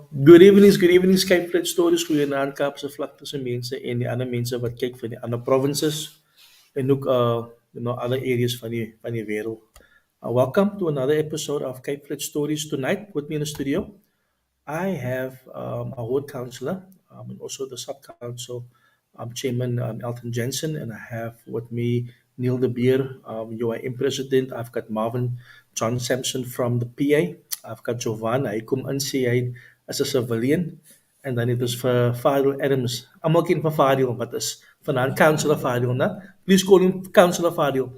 Good evening, Skype Stories, goeienaand Kaapse vlakte mense en die ander mense wat kyk van die ander provinces en ook other areas van die wêreld. Welcome to another episode of Cape Fled Stories. Tonight with me in the studio, I have our ward councillor and also the sub council chairman Elton Jansen, and I have with me Neil De Beer, UIM president. I've got Marvin John Sampson from the PA. I've got Jovan, hy kom in sê hy is 'n civilian, and then it is for Fadiel Adams. I'm looking for Fadiel, but it's vanaand Councilor Fadiel, na? Please call him Councilor Fadiel.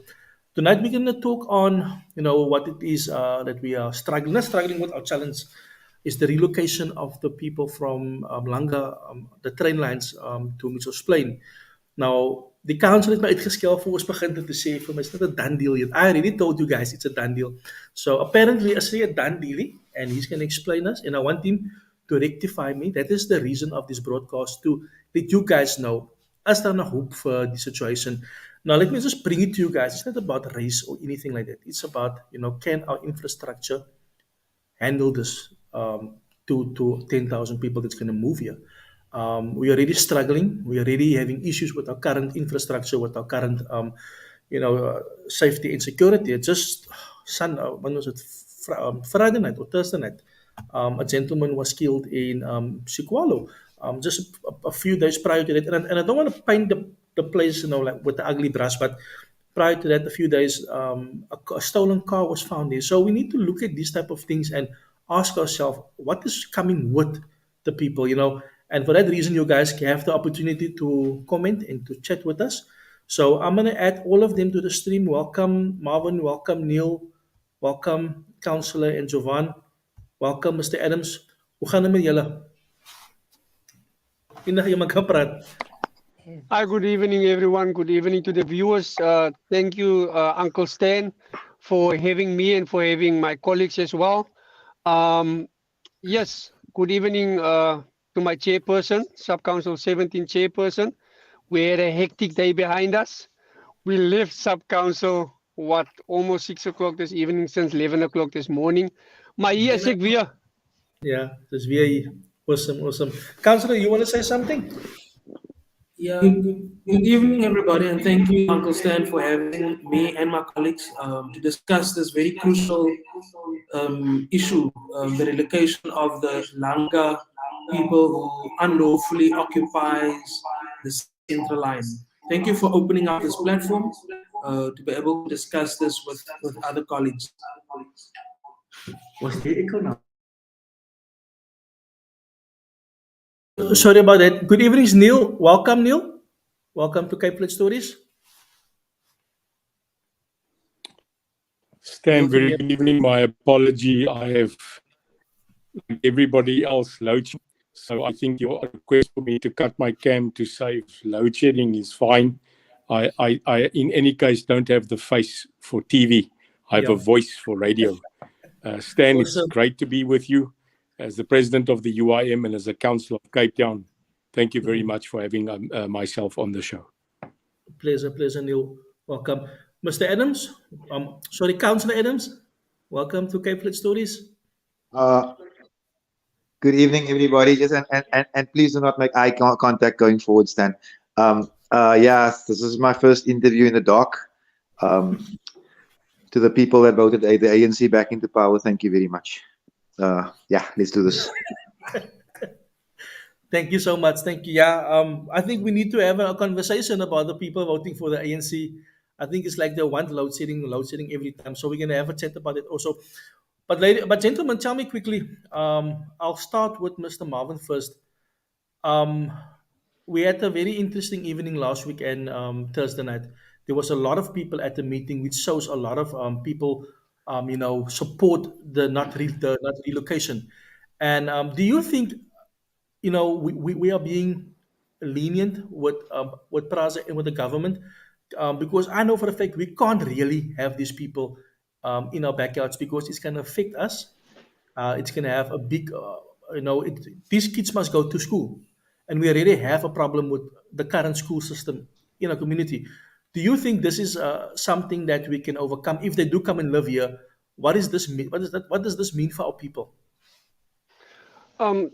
Tonight we're going to talk on, what it is that we are struggling, not struggling with our challenge, is the relocation of the people from Langa, the train lines to Mitchell's Plain. Now, the council het my uitgeskel vir ons begin te sê vir my, it's not a done deal yet. I already told you guys it's a done deal. So apparently it's a done deal, and he's going to explain us, and I want him to rectify me. That is the reason of this broadcast, to let you guys know, as daar nog hope for the situation. Now, let me just bring it to you guys. It's not about race or anything like that. It's about, can our infrastructure handle this to 10,000 people that's going to move here? We are already struggling. We are already having issues with our current infrastructure, with our current, safety and security. It's just when was it? Friday night or Thursday night. A gentleman was killed in Sikwalo just a few days prior to that. And I don't want to paint the place, like with the ugly brush, but prior to that, a few days, a stolen car was found there. So we need to look at these type of things and ask ourselves, what is coming with the people, And for that reason, you guys have the opportunity to comment and to chat with us. So I'm going to add all of them to the stream. Welcome, Marvin. Welcome, Neil. Welcome, Councilor and Jovan. Welcome, Mr. Adams. Hoe gaan het met julle? Indag jy magkapraat. Hi, good evening, everyone. Good evening to the viewers. Thank you, Uncle Stan, for having me and for having my colleagues as well. Yes, good evening to my chairperson, Sub-Council 17 chairperson. We had a hectic day behind us. We left Sub-Council, almost 6 o'clock this evening, since 11 o'clock this morning. Maar hier is ek weer. Yeah, dis weer hier. Awesome. Councilor, you want to say something? Yeah, good evening, everybody, and thank you, Uncle Stan, for having me and my colleagues to discuss this very crucial issue, the relocation of the Langa people who unlawfully occupies the central line. Thank you for opening up this platform to be able to discuss this with other colleagues. Sorry about that. Good evening, Neil. Welcome, Neil. Welcome to Cape Fled Stories. Stan, very good evening. My apology. I have, like everybody else, load shedding. So I think your request for me to cut my cam to save load shedding is fine. I in any case, don't have the face for TV. I have a voice for radio. Stan, awesome. It's great to be with you as the president of the UIM and as a councillor of Cape Town. Thank you very much for having myself on the show. Pleasure, Neil. Welcome. Mr. Adams, Councillor Adams, welcome to Cape Fled Stories. Good evening, everybody. Just and please do not make eye contact going forward, Stan. Yes, this is my first interview in the dark. To the people that voted the ANC back into power, thank you very much. Let's do this. Thank you so much. Thank you. Yeah, I think we need to have a conversation about the people voting for the ANC. I think it's like they want load shedding every time. So we're going to have a chat about it also. But gentlemen, tell me quickly. I'll start with Mr. Marvin first. We had a very interesting evening last week and Thursday night. There was a lot of people at the meeting, which shows a lot of people, support the not relocation. And do you think, we are being lenient with Praza and with the government? Because I know for a fact we can't really have these people in our backyards because it's going to affect us. It's going to have a big, these kids must go to school. And we already have a problem with the current school system in our community. Do you think this is something that we can overcome if they do come and live here? What does this mean? What does this mean for our people? Um,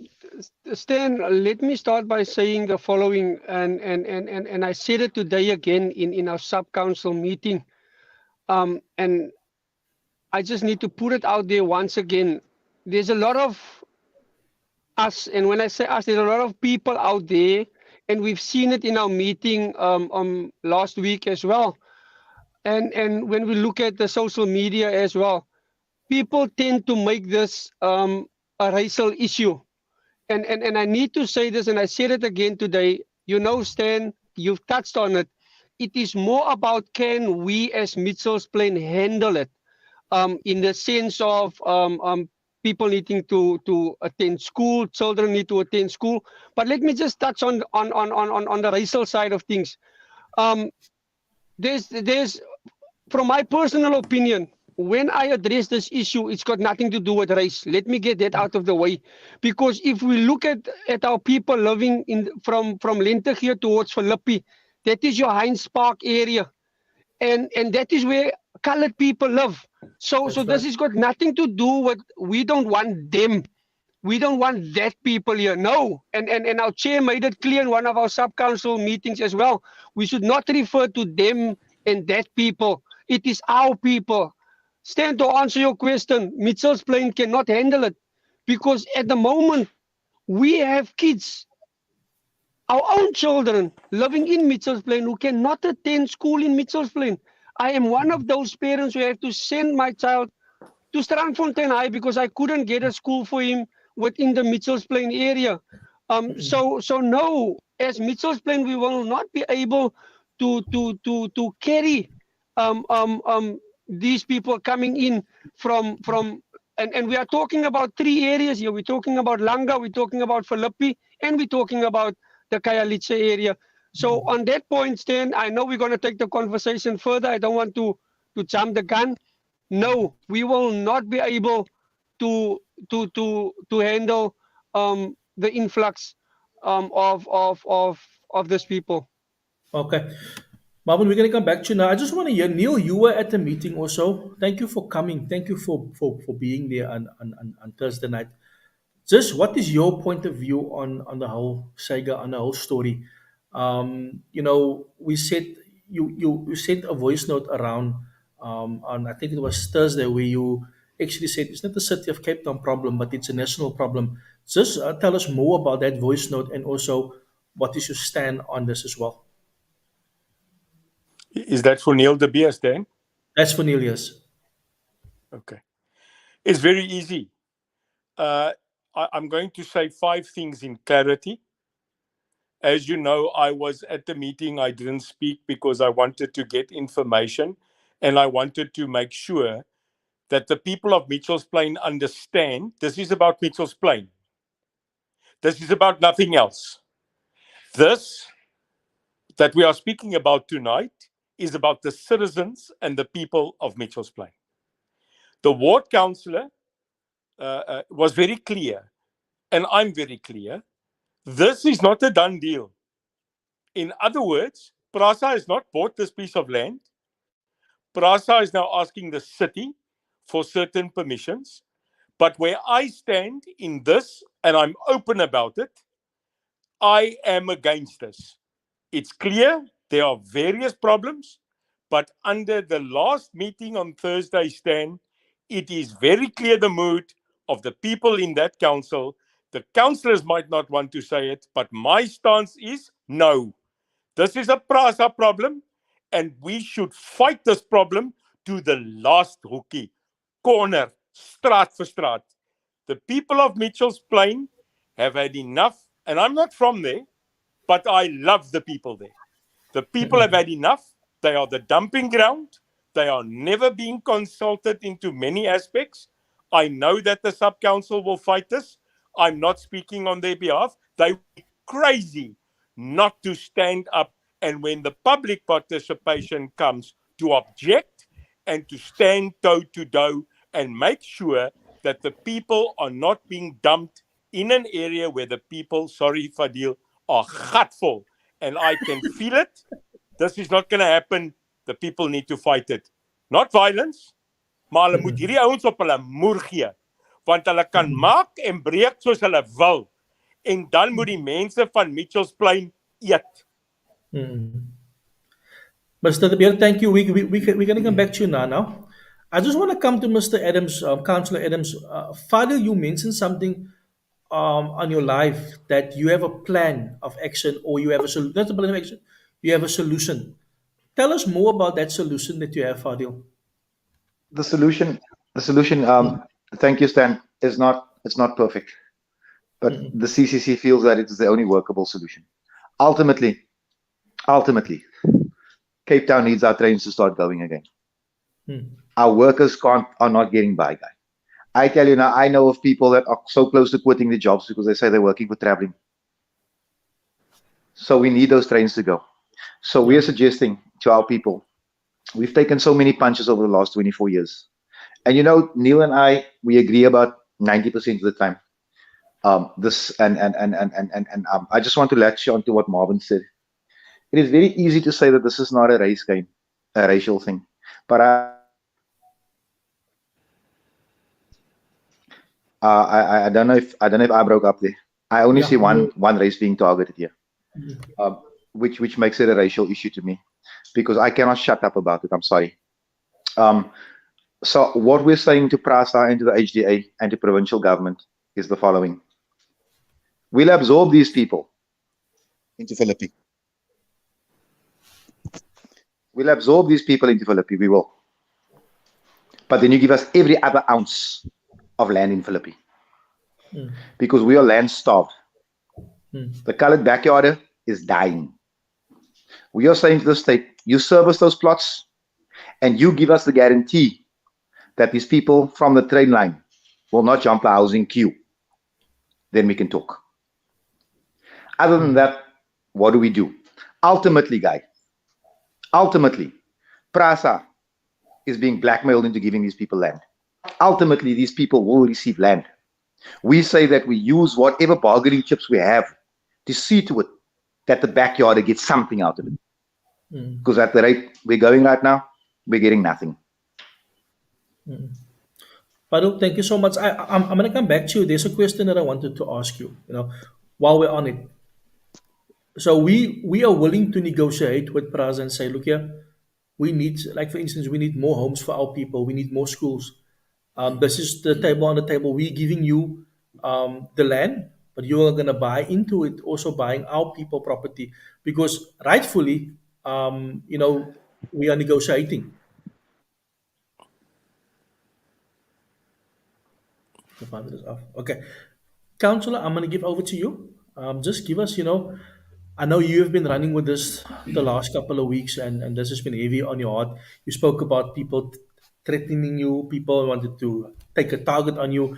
Stan, let me start by saying the following, and I said it today again in our sub-council meeting. And I just need to put it out there once again. There's a lot of us, and when I say us, there's a lot of people out there, and we've seen it in our meeting last week as well. And when we look at the social media as well, people tend to make this a racial issue. And I need to say this, and I said it again today. You know, Stan, you've touched on it. It is more about can we as Mitchell's Plain handle it, in the sense of people needing to attend school, children need to attend school. But let me just touch on the racial side of things. Um, there's from my personal opinion, when I address this issue, it's got nothing to do with race. Let me get that out of the way, because if we look at our people living in from Lente here towards Philippi, that is your Heinz Park area, and that is where colored people live. So That's this right. has got nothing to do with, we don't want them. We don't want that people here. No. And our chair made it clear in one of our sub-council meetings as well. We should not refer to them and that people. It is our people. Stan, to answer your question, Mitchell's Plain cannot handle it, because at the moment we have kids, our own children living in Mitchell's Plain who cannot attend school in Mitchell's Plain. I am one of those parents who have to send my child to Strandfontein High because I couldn't get a school for him within the Mitchell's Plain area. So no, as Mitchell's Plain, we will not be able to carry these people coming in from and we are talking about three areas here. We're talking about Langa, we're talking about Philippi, and we're talking about the Kayalitsa area. So on that point, Stan, I know we're going to take the conversation further. I don't want to jump the gun. No, we will not be able to handle the influx of these people. Okay. Marvin, we're going to come back to you now. I just want to hear, Neil, you were at the meeting also. Thank you for coming. Thank you for being there on Thursday night. Just what is your point of view on the whole saga, on the whole story? We said you sent a voice note around on, I think it was Thursday, where you actually said it's not the city of Cape Town problem, but it's a national problem. Just tell us more about that voice note, and also what is your stand on this as well. Is that for Neil de Beers then? That's for Neil, yes. Okay. It's very easy. I'm going to say 5 things in clarity. As you know, I was at the meeting. I didn't speak because I wanted to get information, and I wanted to make sure that the people of Mitchell's Plain understand this is about Mitchell's Plain. This is about nothing else. This that we are speaking about tonight is about the citizens and the people of Mitchell's Plain. The ward councillor was very clear, and I'm very clear. This is not a done deal. In other words, PRASA has not bought this piece of land. PRASA is now asking the city for certain permissions. But where I stand in this, and I'm open about it, I am against this. It's clear there are various problems, but under the last meeting on Thursday, Stan, it is very clear the mood of the people in that council. The councillors might not want to say it, but my stance is no. This is a PRASA problem, and we should fight this problem to the last hoekie, corner, straat for straat. The people of Mitchell's Plain have had enough, and I'm not from there, but I love the people there. The people have had enough. They are the dumping ground. They are never being consulted into many aspects. I know that the sub-council will fight this. I'm not speaking on their behalf. They would be crazy not to stand up, and when the public participation comes, to object and to stand toe to toe and make sure that the people are not being dumped in an area where the people, sorry Fadiel, are gutful, and I can feel it. This is not going to happen. The people need to fight it. Not violence, maar hulle moet hierdie ouens op hulle moer gee. want hulle kan maak en breek soos hulle wil. En dan moet die mense van Mitchells Plain eet. Mr. De Beer, thank you. We're going to come back to you now. I just want to come to Mr. Adams, Councilor Adams. Fadil, you mentioned something on your life that you have a plan of action, or you have a solution. Not a plan of action, you have a solution. Tell us more about that solution that you have, Fadil. The solution, thank you, Stan, it's not perfect, but the CCC feels that it is the only workable solution. Ultimately, Cape Town needs our trains to start going again. Our workers are not getting by, guy. I tell you now, I know of people that are so close to quitting the jobs because they say they're working for traveling. So we need those trains to go. So we are suggesting to our people, we've taken so many punches over the last 24 years. And you know, Neil and I, we agree about 90% of the time. I just want to latch on to what Marvin said. It is very easy to say that this is not a race game, a racial thing. But I don't know if I broke up there. I only see one race being targeted here, which makes it a racial issue to me, because I cannot shut up about it. I'm sorry. So what we're saying to PRASA and to the HDA and to provincial government is the following: we'll absorb these people into Philippi. We'll absorb these people into Philippi. We will. But then you give us every other ounce of land in Philippi, because we are land starved. The colored backyarder is dying. We are saying to the state, you service those plots and you give us the guarantee that these people from the train line will not jump a housing queue. Then we can talk. Other than that, what do we do? Ultimately, PRASA is being blackmailed into giving these people land. Ultimately, these people will receive land. We say that we use whatever bargaining chips we have to see to it that the backyarder gets something out of it. Because at the rate we're going right now, we're getting nothing. Farooq, thank you so much. I'm going to come back to you. There's a question that I wanted to ask you, while we're on it. So we are willing to negotiate with PRASA and say, look here, we need, like for instance, we need more homes for our people. We need more schools. This is the table on the table. We're giving you the land, but you are going to buy into it, also buying our people property, because rightfully, we are negotiating. The button is off. Okay. Councillor, I'm going to give over to you. Just give us, I know you have been running with this the last couple of weeks, and this has been heavy on your heart. You spoke about people threatening you, people wanted to take a target on you.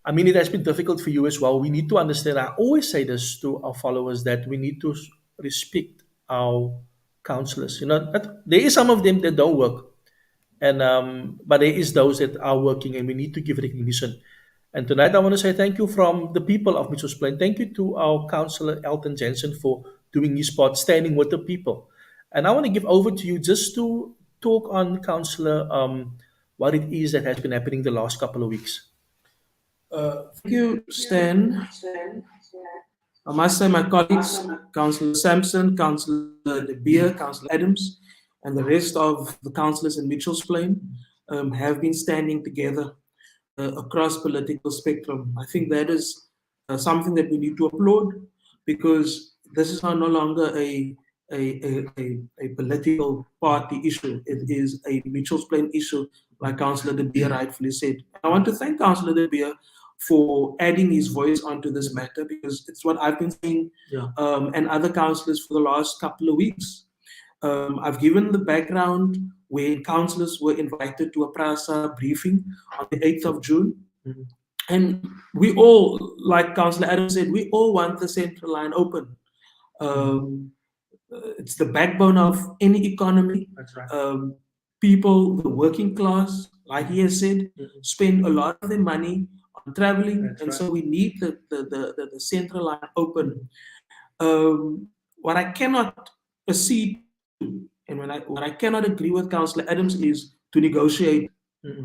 I mean, it has been difficult for you as well. We need to understand, I always say this to our followers, that we need to respect our councillors. There is some of them that don't work, but there is those that are working, and we need to give recognition. And tonight I want to say thank you from the people of Mitchells Plain. Thank you to our Councilor Elton Jansen for doing his part, standing with the people. And I want to give over to you just to talk on, Councillor, what it is that has been happening the last couple of weeks. Thank you, Stan. I must say my colleagues, Councillor Sampson, Councillor De Beer, Councillor Adams, and the rest of the councillors in Mitchells Plain have been standing together across political spectrum. I think that is something that we need to applaud, because this is no longer a political party issue. It is a Mitchells Plain issue, like Councillor De Beer rightfully said. I want to thank Councillor De Beer for adding his voice onto this matter, because it's what I've been saying and other councillors for the last couple of weeks. I've given the background when councillors were invited to a PRASA briefing on the 8th of June. And we all, like Councillor Adams said, we all want the central line open. It's the backbone of any economy. That's right. People, the working class, like he has said, spend a lot of their money on traveling. That's right. So we need the central line open. What I cannot accede to, and what I cannot agree with Councillor Adams, is to negotiate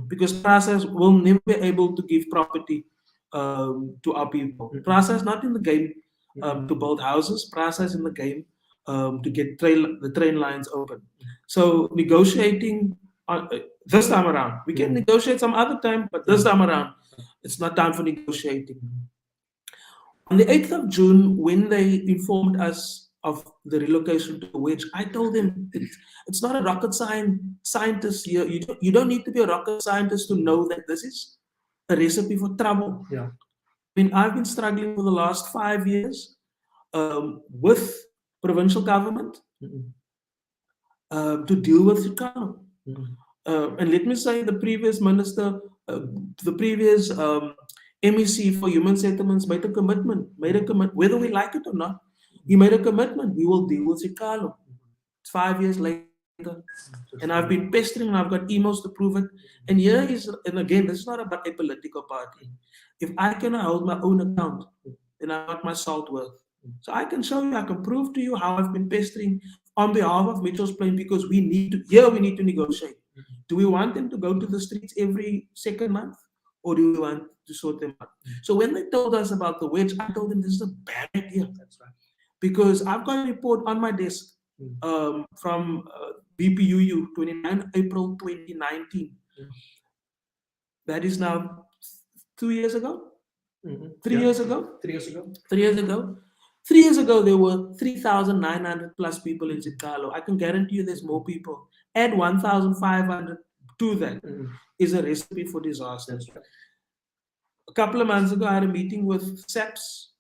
because process will never be able to give property to our people. Process not in the game to build houses. Process in the game to get the train lines open. So negotiating this time around, we can negotiate some other time, but this time around, it's not time for negotiating. On the 8th of June, when they informed us of the relocation to the wedge, I told them it's not a rocket scientist here. You don't need to be a rocket scientist to know that this is a recipe for trouble. Yeah. I mean, I've been struggling for the last 5 years with provincial government to deal with Chicago. And let me say, the previous minister, the previous MEC for Human Settlements made a commitment, whether we like it or not. He made a commitment. We will deal with Chicago. It's 5 years later. And I've been pestering and I've got emails to prove it. And and again, this is not about a political party. If I cannot hold my own account, then I'm not my salt worth. So I can show you, I can prove to you how I've been pestering on behalf of Mitchell's Plain, because we need to negotiate. Do we want them to go to the streets every second month, or do we want to sort them out? So when they told us about the wedge, I told them this is a bad idea. That's right. Because I've got a report on my desk from BPUU, 29 April 2019. That is now 2 years ago? 3 years ago? 3 years ago. 3 years ago. 3 years ago, there were 3,900 plus people in Chicago. I can guarantee you there's more people. Add 1,500 to that is a recipe for disaster. A couple of months ago, I had a meeting with SAPS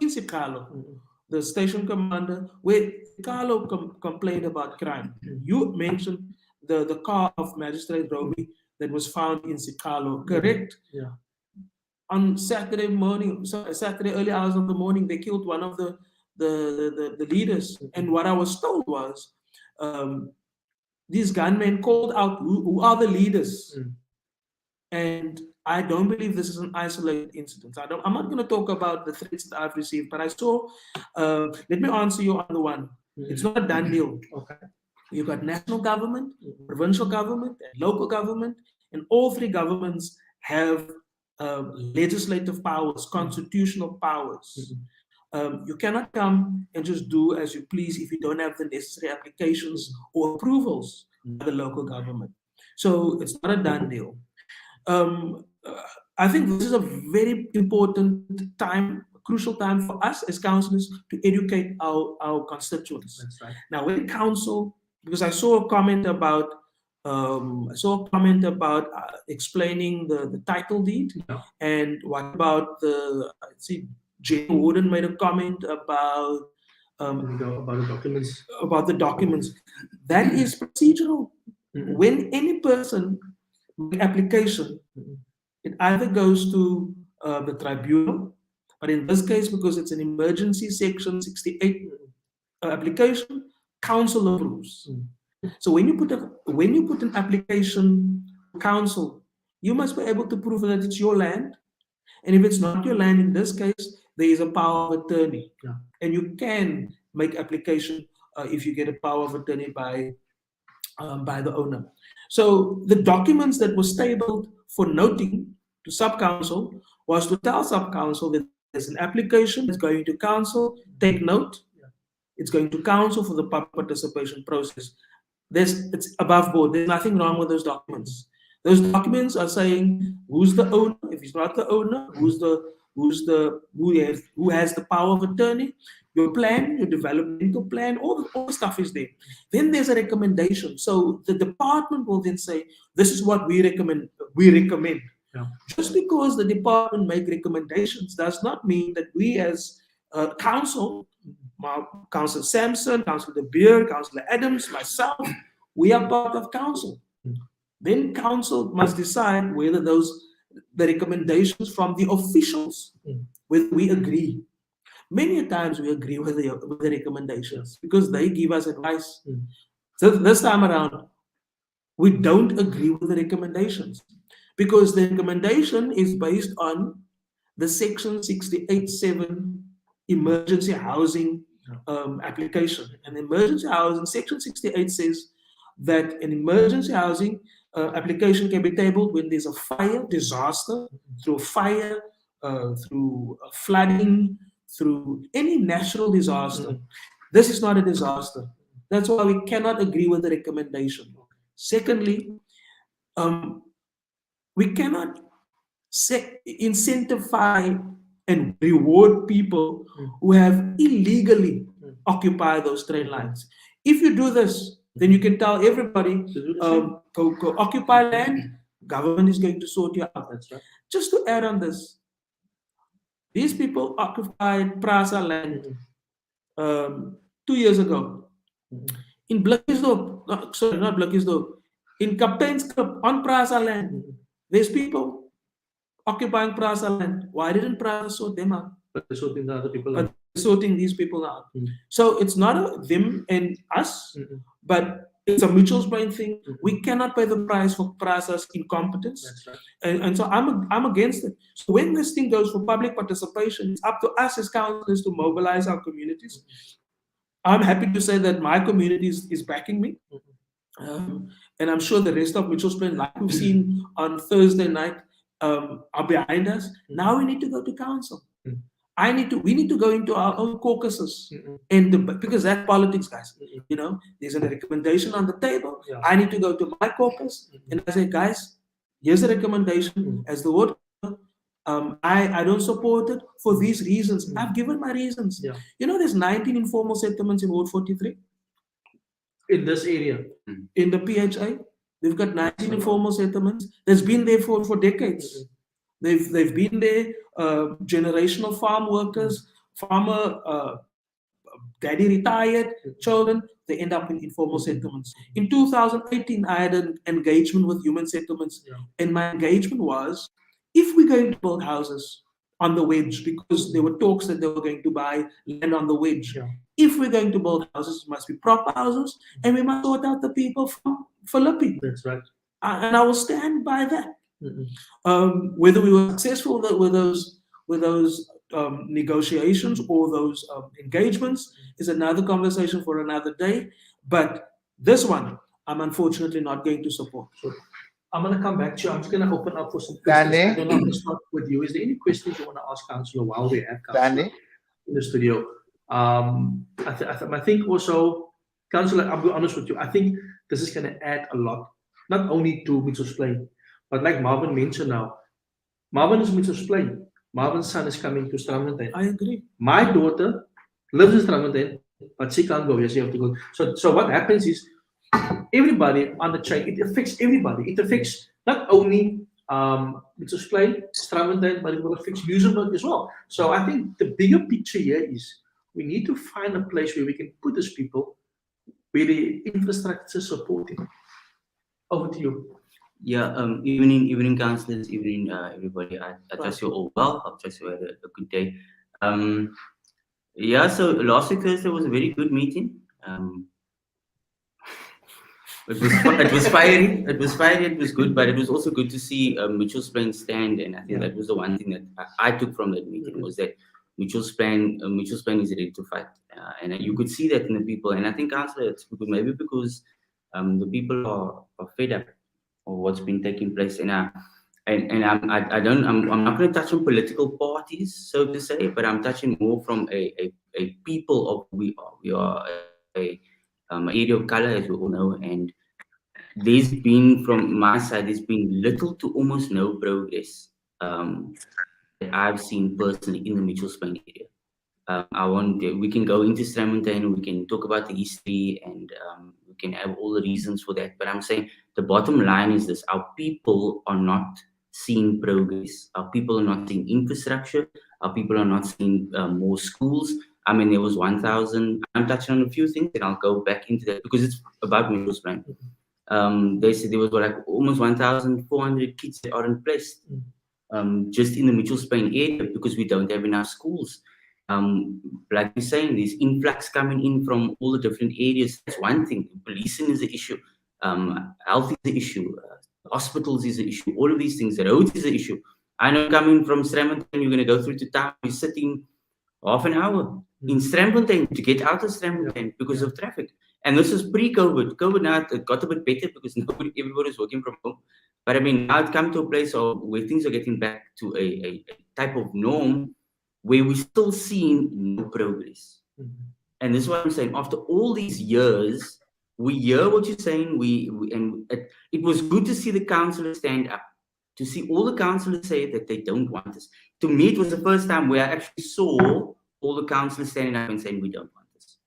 in Chicago, the station commander, where Chicago complained about crime. You mentioned the car of Magistrate Roby that was found in Chicago, correct? Yeah. On Saturday early hours of the morning, they killed one of the leaders. And what I was told was, these gunmen called out who are the leaders. And I don't believe this is an isolated incident. I'm not going to talk about the threats that I've received, but I saw, let me answer you on the one. It's not a done deal. Okay. You've got national government, provincial government, and local government, and all three governments have legislative powers, constitutional powers. You cannot come and just do as you please if you don't have the necessary applications or approvals by the local government. So it's not a done deal. I think this is a very important time, crucial time for us as councillors to educate our constituents. That's right. Now, when council, because I saw a comment about explaining the title deed, and what about Jane Wooden made a comment about the documents. About the documents. That is procedural. When any person make application, it either goes to the tribunal, but in this case, because it's an emergency section 68 application, council approves. So when you put an application to council, you must be able to prove that it's your land. And if it's not your land, in this case, there is a power of attorney. And you can make application if you get a power of attorney by the owner. So the documents that was tabled for noting to sub-council was to tell sub-council that there's an application that's going to council, take note, it's going to council for the public participation process. It's above board. There's nothing wrong with those documents. Those documents are saying who's the owner. If he's not the owner, who has the power of attorney, your plan, your developmental plan, all the stuff is there. Then there's a recommendation. So the department will then say, this is what we recommend. Just because the department make recommendations does not mean that we as council, Councilor Sampson, Councilor De Beer, Councilor Adams, myself, we are part of council. Then council must decide whether the recommendations from the officials, whether we agree. Many times we agree with the recommendations because they give us advice. So this time around, we don't agree with the recommendations because the recommendation is based on the section 68(7) emergency housing application. And emergency housing, section 68 says that an emergency housing application can be tabled when there's a fire, disaster, through fire, through flooding, through any natural disaster. This is not a disaster. That's why we cannot agree with the recommendation. Secondly, we cannot incentivize and reward people who have illegally occupied those train lines. If you do this, then you can tell everybody, go occupy land, government is going to sort you out. That's right. Just to add on this, these people occupied Prasa land 2 years ago. In Blikkiesdorp, sorry, not Blikkiesdorp, in Kapteinskrip on Prasa land, there's people occupying Prasa land. Why didn't Prasa sort them out? But they're sorting the other people But out. they're sorting these people out. So it's not a them and us, but it's a mutual brain thing. We cannot pay the price for Prasa's incompetence. That's right. And so I'm against it. So when this thing goes for public participation, it's up to us as councillors to mobilize our communities. I'm happy to say that my community is backing me. And I'm sure the rest of Mitchell's Plain, like we've seen on Thursday night, are behind us. Now we need to go to council. We need to go into our own caucuses, and because that's politics, guys. You know, there's a recommendation on the table. Yeah. I need to go to my caucus and I say, guys, here's the recommendation. As the word, I don't support it for these reasons. I've given my reasons. Yeah. You know, there's 19 informal settlements in Ward 43 In this area. in the PHA. They've got 19 informal settlements. That's been there for decades. They've been there, generational farm workers, farmer, daddy retired, children, they end up in informal settlements. In 2018, I had an engagement with human settlements, and my engagement was, if we're going to build houses on the wedge, because there were talks that they were going to buy land on the wedge. Yeah. If we're going to build houses, it must be proper houses, and we must sort out the people from Philippi. That's right. And I will stand by that. Whether we were successful with those negotiations or those engagements is another conversation for another day. But this one, I'm unfortunately not going to support. So I'm going to come back to you. I'm just going to open up for some questions. Danny? I don't know if to start with you. Is there any questions you want to ask Councilor while we have Councilor in the studio? I think also, Councilor, I'll be honest with you, I think this is going to add a lot, not only to Mitchell's Plain, but like Marvin mentioned now, Marvin is Mitchell's Plain. Marvin's son is coming to Strandfontein. I agree. My daughter lives in Strandfontein, but she can't go. She have to go. So what happens is everybody on the train, it affects everybody. It affects not only Mitchell's Plain, Strandfontein, but it will affect Muizenberg as well. So I think the bigger picture here is we need to find a place where we can put these people where the infrastructure is supporting. Over to you. Yeah, evening councillors, evening everybody. I trust you all well. I trust you had a good day. Yeah, so last week Thursday was a very good meeting. It was fiery. It was good, but it was also good to see Mitchell's Plain stand. And I think that was the one thing that I took from that meeting was that Mitchell's Plain is ready to fight, and you could see that in the people. And I think, Councillor, it's maybe because the people are fed up of what's been taking place. And I'm not going to touch on political parties, so to say, but I'm touching more from a people of who we are. We are a area of color, as we all know, and there's been, from my side, there's been little to almost no progress that I've seen personally in the Mitchell's Plain area. We can go into Strandfontein, we can talk about the history, and we can have all the reasons for that. But I'm saying the bottom line is this: our people are not seeing progress. Our people are not seeing infrastructure. Our people are not seeing more schools. I mean, there was 1,000. I'm touching on a few things, and I'll go back into that because it's about Mitchell's Plain. They said there was like almost 1,400 kids that aren't placed just in the Mitchell's Plain area because we don't have enough schools. Like you're saying, there's influx coming in from all the different areas. That's one thing. Policing is the issue. Health is the issue. Hospitals is the issue. All of these things. The roads is the issue. I know coming from Strandfontein, you're going to go through to town. You're sitting half an hour. in Strandfontein to get out of Strandfontein because of traffic. And this is pre-COVID. COVID now it got a bit better because everybody's working from home. But I mean, now it's come to a place where things are getting back to a type of norm where we're still seeing no progress. And this is what I'm saying. After all these years, we hear what you're saying. It was good to see the councillors stand up, to see all the councillors say that they don't want this. To me, it was the first time where I actually saw all the councillors standing up and saying we don't want this,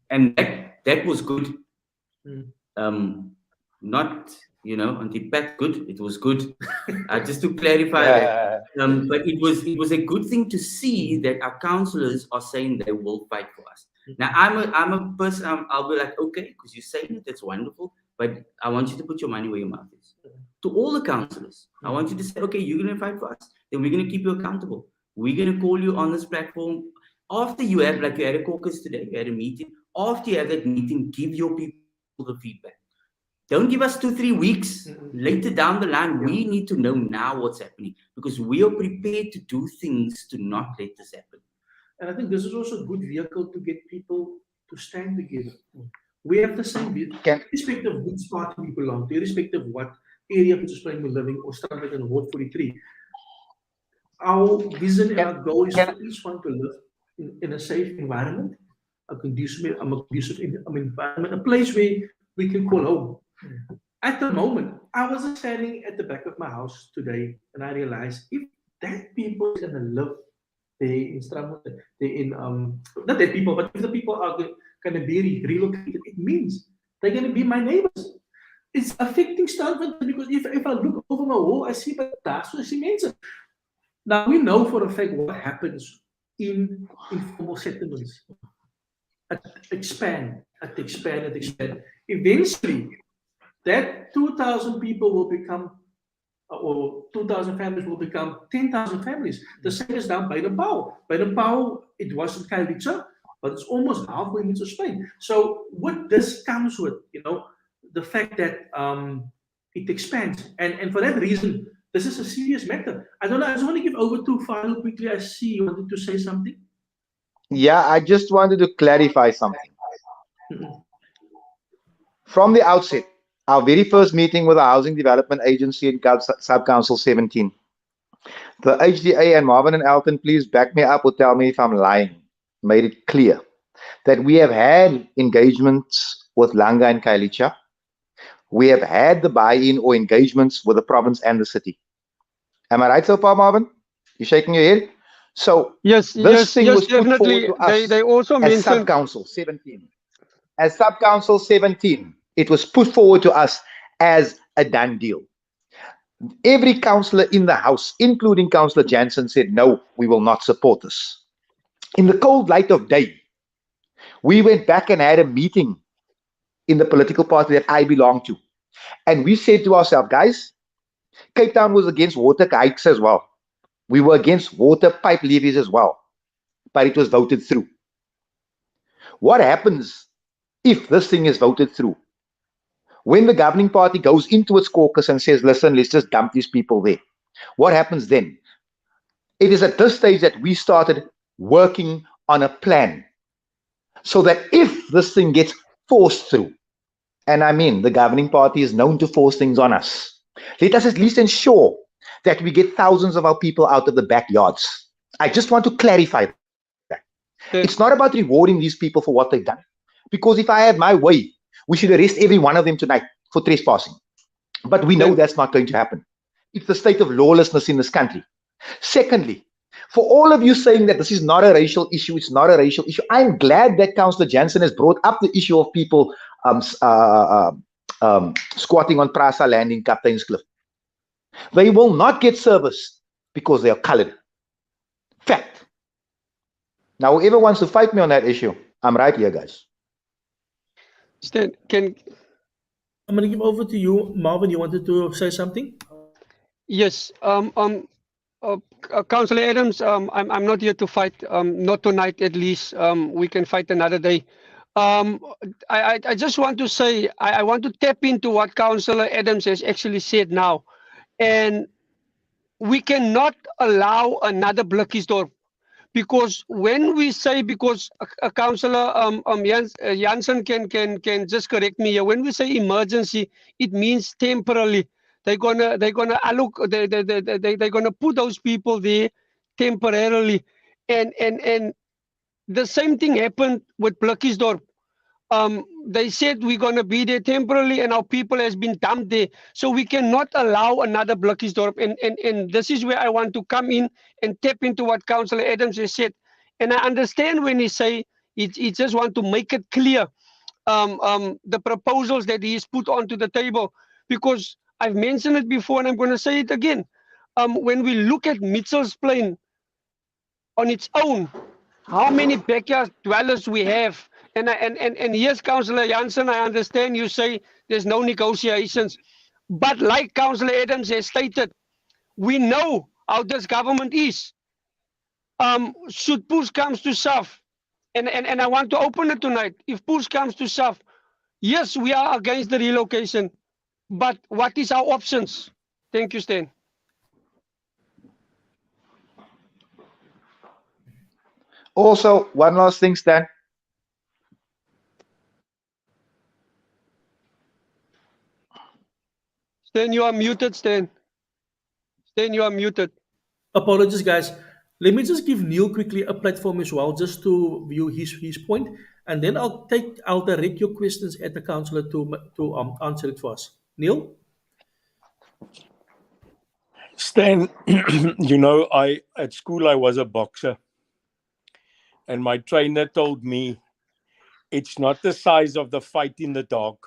and that was good. Not on the back good. It was good. Just to clarify that. But it was a good thing to see that our councillors are saying they will fight for us. Now I'm a person. I'll be like, okay, because you're saying it, that's wonderful. But I want you to put your money where your mouth is. To all the councillors, I want you to say, okay, you're going to fight for us. Then we're going to keep you accountable. We're going to call you on this platform. After you have, like you had a caucus today, you had a meeting. After you have that meeting, give your people the feedback. Don't give us 2-3 weeks later down the line. We need to know now what's happening because we are prepared to do things to not let this happen. And I think this is also a good vehicle to get people to stand together. We have the same view, irrespective of which party we belong to, irrespective of what area of Pittsburgh we're living or Strandfontein in Ward 43. Our vision and our goal is for each one to live in a safe environment, a conducive environment, a place where we can call home. At the moment, I was standing at the back of my house today and I realized if that people is going to live there in Strandfontein, not that people, but if the people are going to be relocated, it means they're going to be my neighbors. It's affecting Strandfontein because if I look over my wall, I see Bataso, I see Jansen. Now we know for a fact what happens in informal settlements. It expand. Eventually, that 2,000 people will become, or 2,000 families will become 10,000 families. The same is done by the Pau. By the Pau, it wasn't Kailicha, but it's almost halfway into Spain. So what this comes with, the fact that it expands. And for that reason, this is a serious matter. I don't know, I just want to give over to Fadiel quickly. I see you wanted to say something. Yeah, I just wanted to clarify something. From the outset, our very first meeting with the Housing Development Agency in Sub-Council 17, the HDA and Marvin and Elton, please back me up or tell me if I'm lying, made it clear that we have had engagements with Langa and Kailicha. We have had the buy-in or engagements with the province and the city. Am I right so far, Marvin? You shaking your head? So yes, definitely. They also mentioned Sub-Council 17. As Sub-Council 17, it was put forward to us as a done deal. Every councillor in the House, including Councillor Jansen, said, no, we will not support this. In the cold light of day, we went back and had a meeting in the political party that I belong to. And we said to ourselves, guys, Cape Town was against water hikes as well. We were against water pipe levies as well. But it was voted through. What happens if this thing is voted through? When the governing party goes into its caucus and says, listen, let's just dump these people there. What happens then? It is at this stage that we started working on a plan so that if this thing gets forced through, and I mean, the governing party is known to force things on us, let us at least ensure that we get thousands of our people out of the backyards. I just want to clarify that. It's not about rewarding these people for what they've done. Because if I had my way, we should arrest every one of them tonight for trespassing. But we know that's not going to happen. It's the state of lawlessness in this country. Secondly, for all of you saying that this is not a racial issue, it's not a racial issue, I'm glad that Councillor Jansen has brought up the issue of people squatting on Prasa land in Captain's Cliff. They will not get service because they are colored. Fact. Now, whoever wants to fight me on that issue, I'm right here, guys. Stan, I'm going to give over to you, Marvin. You wanted to say something? Yes. Councilor Adams, I'm not here to fight. Not tonight, at least. We can fight another day. I just want to say I want to tap into what Councilor Adams has actually said now, and we cannot allow another Blikkiesdorp because when we say, because a councillor Jansen can just correct me here. When we say emergency, it means temporarily. They're gonna they're gonna put those people there temporarily, and the same thing happened with Blikkiesdorp. They said we're going to be there temporarily and our people has been dumped there. So we cannot allow another Blikkiesdorp. And this is where I want to come in and tap into what Councilor Adams has said. And I understand when he say he just want to make it clear the proposals that he's put onto the table. Because I've mentioned it before and I'm going to say it again. When we look at Mitchell's Plain on its own, how many backyard dwellers we have. And yes, Councillor Jansen, I understand you say there's no negotiations. But like Councillor Adams has stated, we know how this government is. Should push comes to shove, and I want to open it tonight. If push comes to shove, yes, we are against the relocation. But what is our options? Thank you, Stan. Also, one last thing, Stan. Stan, you are muted, Stan. Stan, you are muted. Apologies, guys. Let me just give Neil quickly a platform as well, just to view his point, and then I'll direct your questions at the councillor to answer it for us. Neil. Stan, you know, at school I was a boxer, and my trainer told me it's not the size of the fight in the dog.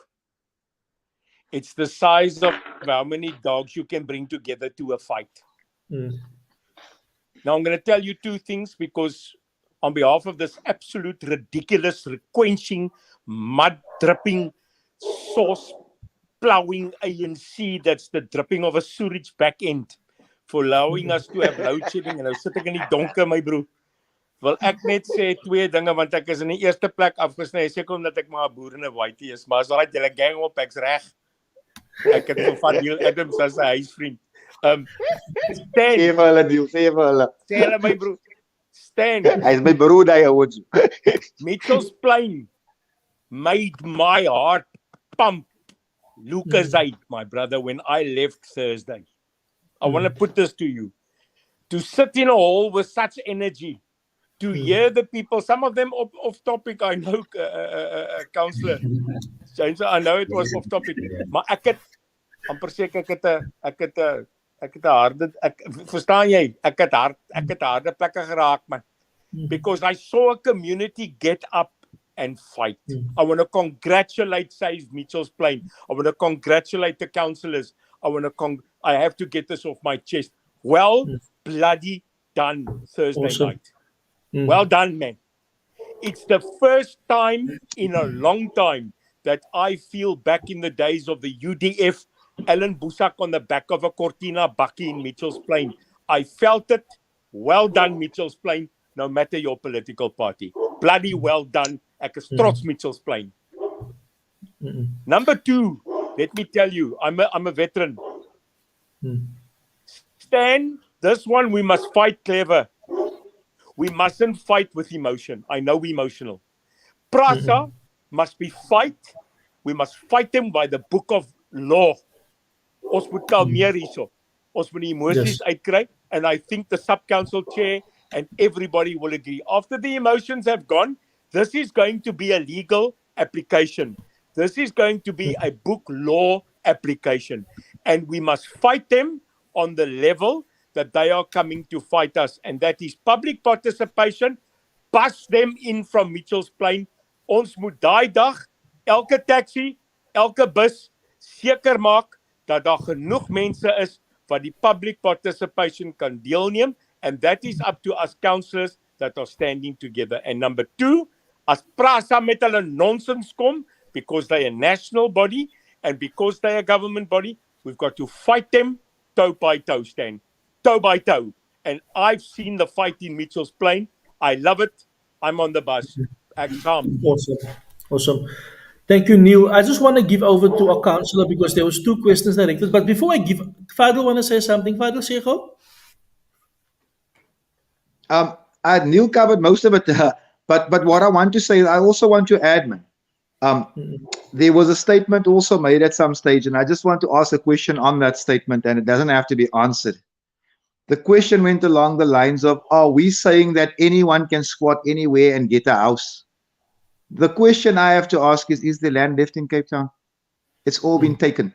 It's the size of how many dogs you can bring together to a fight. Now, I'm going to tell you two things, because on behalf of this absolute ridiculous, quenching, mud-dripping, sauce-plowing ANC, that's the dripping of a sewage back end, for allowing us to have load shedding. En nou sit ek in die donker, my broer. Wil ek net sê twee dinge, want ek is in die eerste plek afgesny, seker omdat ek maar 'n boer en 'n whitey is, maar as daai julle gang op, ek's reg. Ek het vir Fadiel Adams as 'n huisvriend. Stan. Sê vir hulle, Neil, sê vir hulle. Sê hulle, my broer. Stan. Hy's my broer, hy hou ons. Mitchell's Plain made my heart pump. Lucasite, my brother, when I left Thursday. I want to put this to you. To sit in a hall with such energy, to hear the people, some of them off topic, I know, Councilor Jansen, I know it was off topic, maar ek het amper seker ek het 'n harde, verstaan jy? Ek het harde plekke geraak, man. Because I saw a community get up and fight. I want to congratulate Save Mitchell's Plain. I want to congratulate the councillors. I have to get this off my chest. Well, bloody done Thursday night. Well done, man. It's the first time in a long time that I feel back in the days of the UDF, Alan Busak on the back of a Cortina bakkie in Mitchell's Plain. I felt it. Well done, Mitchell's Plain, no matter your political party. Bloody well done. Ek is trots Mitchell's Plain. Number two, let me tell you, I'm a veteran. Stan, this one we must fight clever. We mustn't fight with emotion. I know we're emotional. Prasa must be fight. We must fight them by the book of law. Ons moet kalmeer hierso. Ons moet die emosies uitkry. And I think the sub-council chair and everybody will agree. After the emotions have gone, this is going to be a legal application. This is going to be a book law application. And we must fight them on the level that they are coming to fight us. And that is public participation. Bus them in from Mitchell's Plain. Ons moet daai dag, elke taxi, elke bus, seker maak dat daar genoeg mense is wat die public participation kan deelneem. And that is up to us councillors that are standing together. And number two, as Prasa met hulle nonsense kom, because they are a national body and because they are a government body, we've got to fight them toe by toe, Stan. Toe by toe. And I've seen the fight in Mitchell's Plain. I love it. I'm on the bus. Awesome. Thank you, Neil. I just want to give over to our councillor because there was two questions directed. But before I give, Fadiel want to say something. Fadiel, say go. Neil covered most of it, but what I want to say, I also want to add, man. There was a statement also made at some stage, and I just want to ask a question on that statement, and it doesn't have to be answered. The question went along the lines of, are we saying that anyone can squat anywhere and get a house? The question I have to ask is the land left in Cape Town? It's all been taken.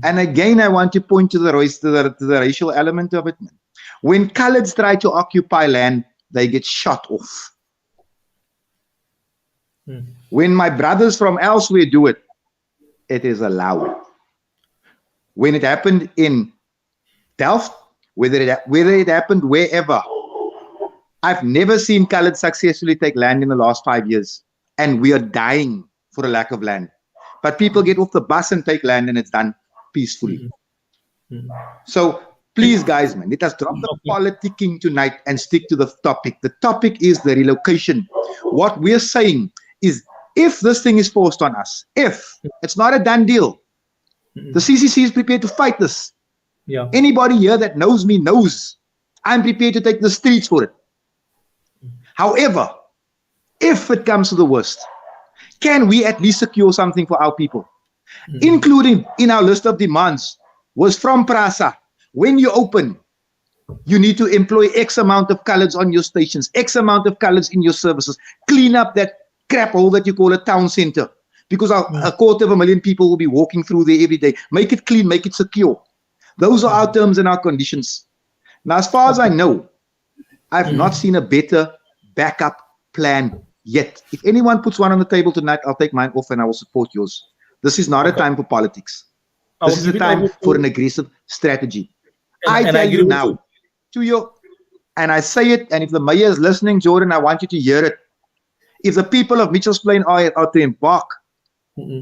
And again, I want to point to the racial element of it. When coloureds try to occupy land, they get shot off. When my brothers from elsewhere do it, it is allowed. When it happened in Delft, whether it happened wherever, I've never seen coloureds successfully take land in the last 5 years. And we are dying for a lack of land. But people get off the bus and take land and it's done peacefully. So please, guys, man, let us drop the politicking tonight and stick to the topic. The topic is the relocation. What we're saying is, if this thing is forced on us, if it's not a done deal, the CCC is prepared to fight this. Yeah. Anybody here that knows me knows I'm prepared to take the streets for it. However, if it comes to the worst, can we at least secure something for our people? Including in our list of demands was from PRASA, when you open, you need to employ X amount of coloureds on your stations, X amount of coloureds in your services, clean up that crap hole that you call a town centre, because a 250,000 people will be walking through there every day. Make it clean, make it secure. Those are our terms and our conditions. Now, as far as I know, I've not seen a better backup plan yet. If anyone puts one on the table tonight, I'll take mine off and I will support yours. This is not a time for politics. This is a time for an aggressive strategy. I tell you now, and I say it, and if the mayor is listening, Jordan, I want you to hear it. If the people of Mitchells Plain are to embark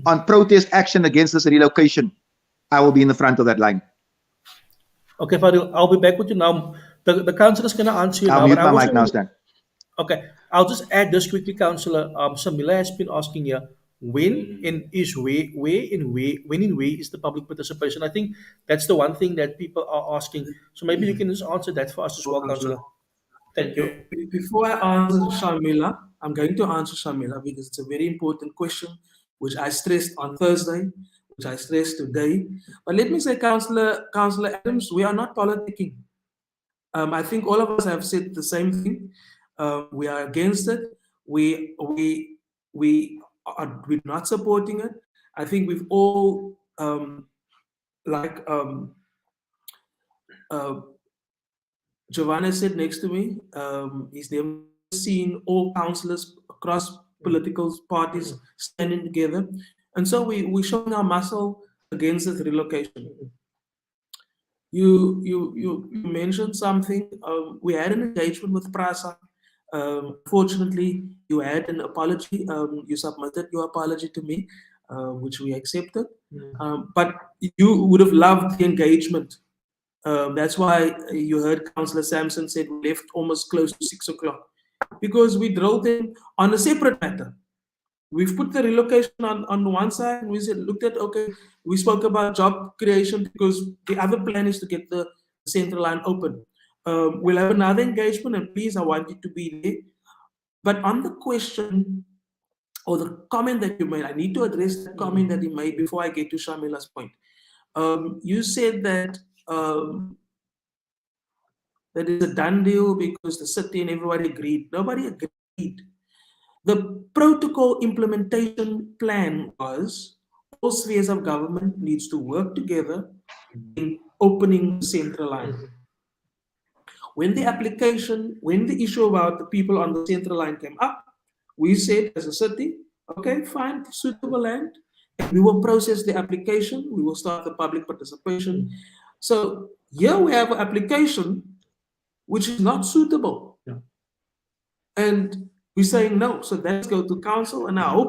on protest action against this relocation, I will be in the front of that line. Okay, Fadiel, I'll be back with you now. The councillor is going to answer you now. I'll mute but my mic now, Stan. Okay, I'll just add this quickly, Councillor. Samila has been asking here, when in way is the public participation? I think that's the one thing that people are asking. So maybe you can just answer that for us as well, Councillor. Thank you. Before I answer Shamila, I'm going to answer Shamila because it's a very important question, which I stressed on Thursday, which I stressed today. But let me say, Councillor Adams, we are not politicking. I think all of us have said the same thing. We are against it. We're not supporting it. I think we've all Giovanna said next to me, he's never seen all councillors across political parties standing together. And so we're showing our muscle against this relocation. You mentioned something. We had an engagement with PRASA. Fortunately, you had an apology. You submitted your apology to me, which we accepted. But you would have loved the engagement. That's why you heard Councillor Sampson said we left almost close to 6 o'clock, because we drilled them on a separate matter. We've put the relocation on one side, and we said, looked at, okay, we spoke about job creation because the other plan is to get the central line open. We'll have another engagement, and please, I want you to be there. But on the question or the comment that you made, I need to address the comment that you made before I get to Shamila's point. You said that that is a done deal because the city and everybody agreed. Nobody agreed. The protocol implementation plan was all spheres of government needs to work together in opening the central line. When the issue about the people on the central line came up, we said as a city, okay, find suitable land, and we will process the application. We will start the public participation. So here we have an application which is not suitable. Yeah. And we're saying no. So let's go to council, and I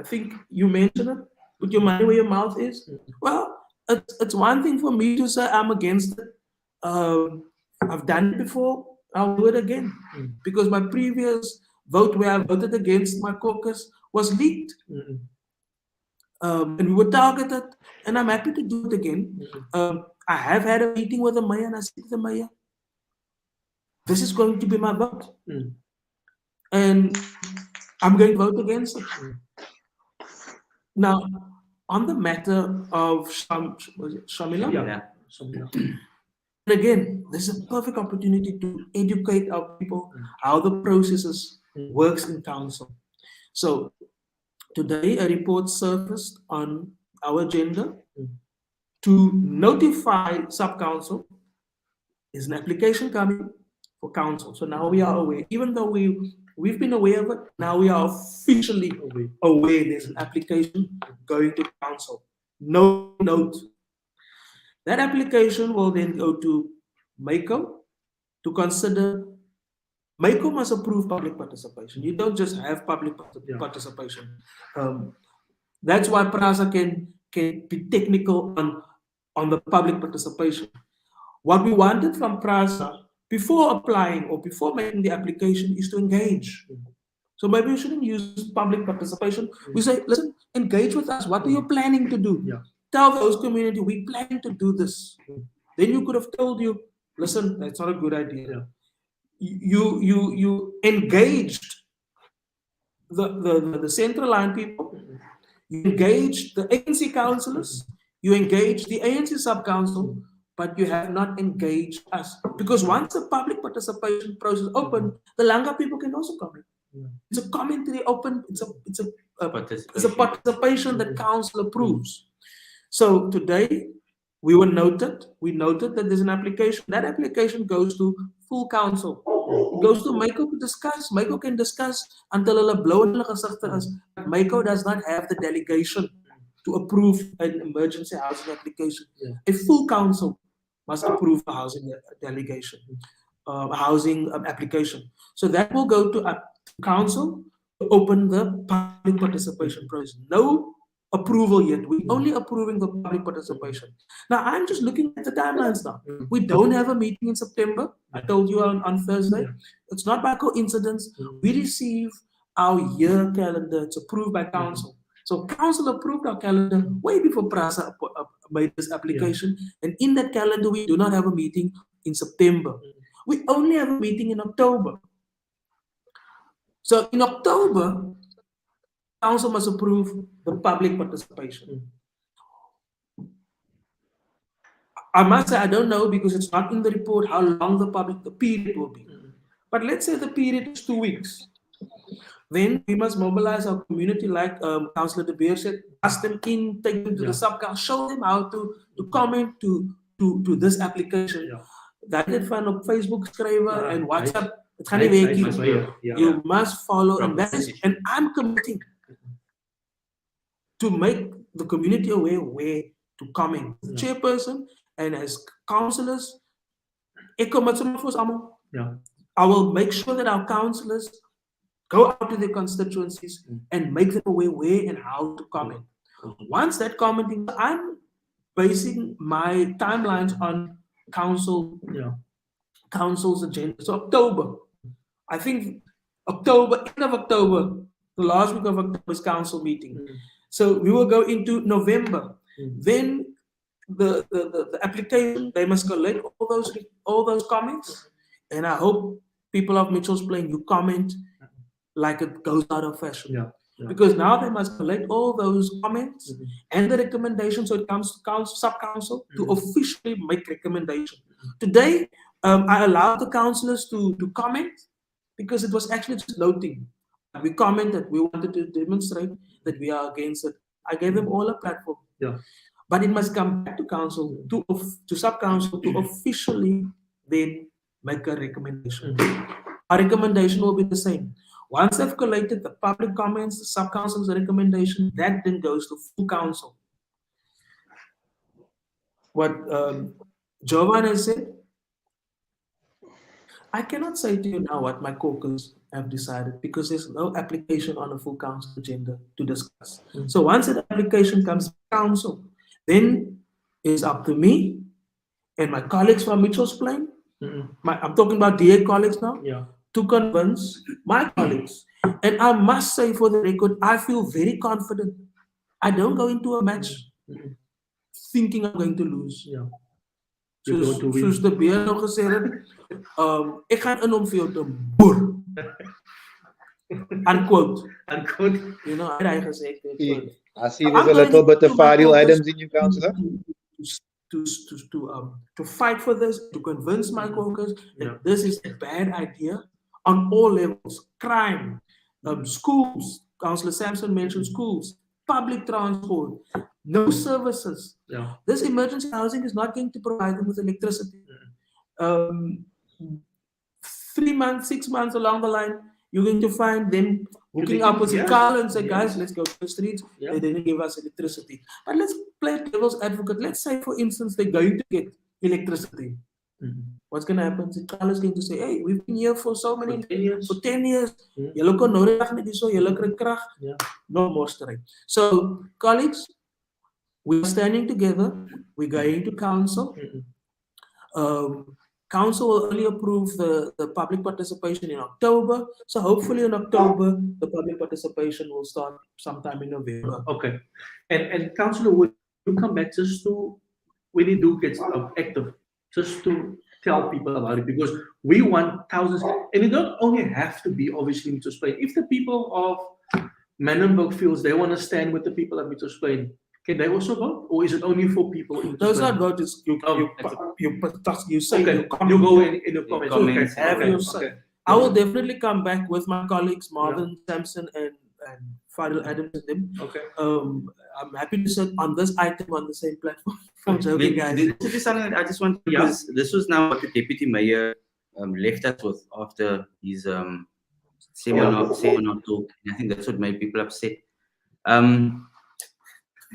think you mentioned it, put your money where your mouth is. Well, it's one thing for me to say I'm against it. I've done it before, I'll do it again. Because my previous vote where I voted against my caucus was leaked. And we were targeted, and I'm happy to do it again. I have had a meeting with the mayor, and I said to the mayor, this is going to be my vote. And I'm going to vote against it. Now, on the matter of Shamila, and again, this is a perfect opportunity to educate our people how the processes works in council. So today a report surfaced on our agenda to notify sub-council. Is an application coming for council. So now we are aware, even though we've been aware of it, now we are officially aware there's an application going to council. Note. That application will then go to MACO to consider. MACO must approve public participation. You don't just have public participation. That's why PRASA can be technical on the public participation. What we wanted from PRASA before applying or before making the application is to engage. So maybe we shouldn't use public participation. We say, listen, engage with us. What are you planning to do? Tell the host community, we plan to do this. Then you could have told you, listen, that's not a good idea. You engaged the central line people, you engaged the ANC councillors, you engaged the ANC sub-council, but you have not engaged us. Because once the public participation process open, the Langa people can also comment. It's a commentary open, it's a participation that council approves. So today we noted that there's an application. That application goes to full council. It goes to MACO to discuss. MACO can discuss until hulle blow in hulle gesigte is. But MACO does not have the delegation to approve an emergency housing application. A full council must approve a housing delegation, housing application. So that will go to council to open the public participation process. No approval yet. We're only approving the public participation. Now, I'm just looking at the timelines now. We don't have a meeting in September. I told you on Thursday. It's not by coincidence. We receive our year calendar. It's approved by council. So council approved our calendar way before PRASA made this application. And in that calendar, we do not have a meeting in September. We only have a meeting in October. So in October, council must approve the public participation. I must say, I don't know because it's not in the report how long the period will be. But let's say the period is 2 weeks. Then we must mobilize our community, like Councillor De Beer said, ask them in, take them to the sub-council, show them how to comment to this application. That is van op Facebook schrijven and WhatsApp. Het gaat niet werken. You must follow, and that is, and I'm committing to make the community aware where to comment. Chairperson and as councillors, I will make sure that our councillors go out to their constituencies and make them aware where and how to comment. Once that commenting, I'm basing my timelines on council's agenda. So October, I think October, end of October, the last week of October is council meeting. So we will go into November. Then the application, they must collect all those comments. And I hope people of Mitchell's Plain, you comment like it goes out of fashion. Because now they must collect all those comments and the recommendations, so it comes to council, sub-council to officially make recommendation. Today, I allowed the councillors to comment because it was actually just noting. We commented, we wanted to demonstrate that we are against it. I gave them all a platform. But it must come back to council, to sub-council to officially then make a recommendation. Our recommendation will be the same. Once they've collected the public comments, the sub-council's recommendation, that then goes to full council. What Jovan has said, I cannot say to you now what my caucus have decided because there's no application on a full council agenda to discuss. So once that application comes to council, then it's up to me and my colleagues from Mitchell's Plain. I'm talking about DA colleagues now. To convince my colleagues. And I must say for the record, I feel very confident. I don't go into a match thinking I'm going to lose. Soos de beer nou gesê het, ek gaan in om vir jou te boer. Unquote. You know, hy gesê. I see there's a little bit of Fadiel Adams in you, Councilor. To fight for this, to convince my caucus that this is a bad idea on all levels. Crime, schools, Councillor Sampson mentioned schools, public transport, no services. Yeah. This emergency housing is not going to provide them with electricity. 3 months, 6 months along the line, you're going to find them hooking up with a car and say, guys, let's go to the streets. Yeah. They didn't give us electricity. But let's play devil's advocate. Let's say, for instance, they're going to get electricity. What's going to happen? The car is going to say, hey, we've been here for so many years. For 10 years. You look on no more strike. So, colleagues, we're standing together. We're going to council. Council will only approve the public participation in October. So hopefully in October, the public participation will start sometime in November. Okay. And Councilor, would you come back just to, when you do get active, just to tell people about it? Because we want thousands, and it don't only have to be obviously Mitchell's Plain. If the people of Menenberg feels they want to stand with the people of Mitchell's Plain, can they also vote, or is it only for people in? No, it's not vote. It's you say okay. You go in the comments. Okay. Have your say. Okay. I will definitely come back with my colleagues Marvin, Jansen, and Fadiel Adams and them. Okay. I'm happy to sit on this item on the same platform. This is something that I just want, because this was now what the deputy mayor left us with after his seminar talk. And I think that's what made people upset.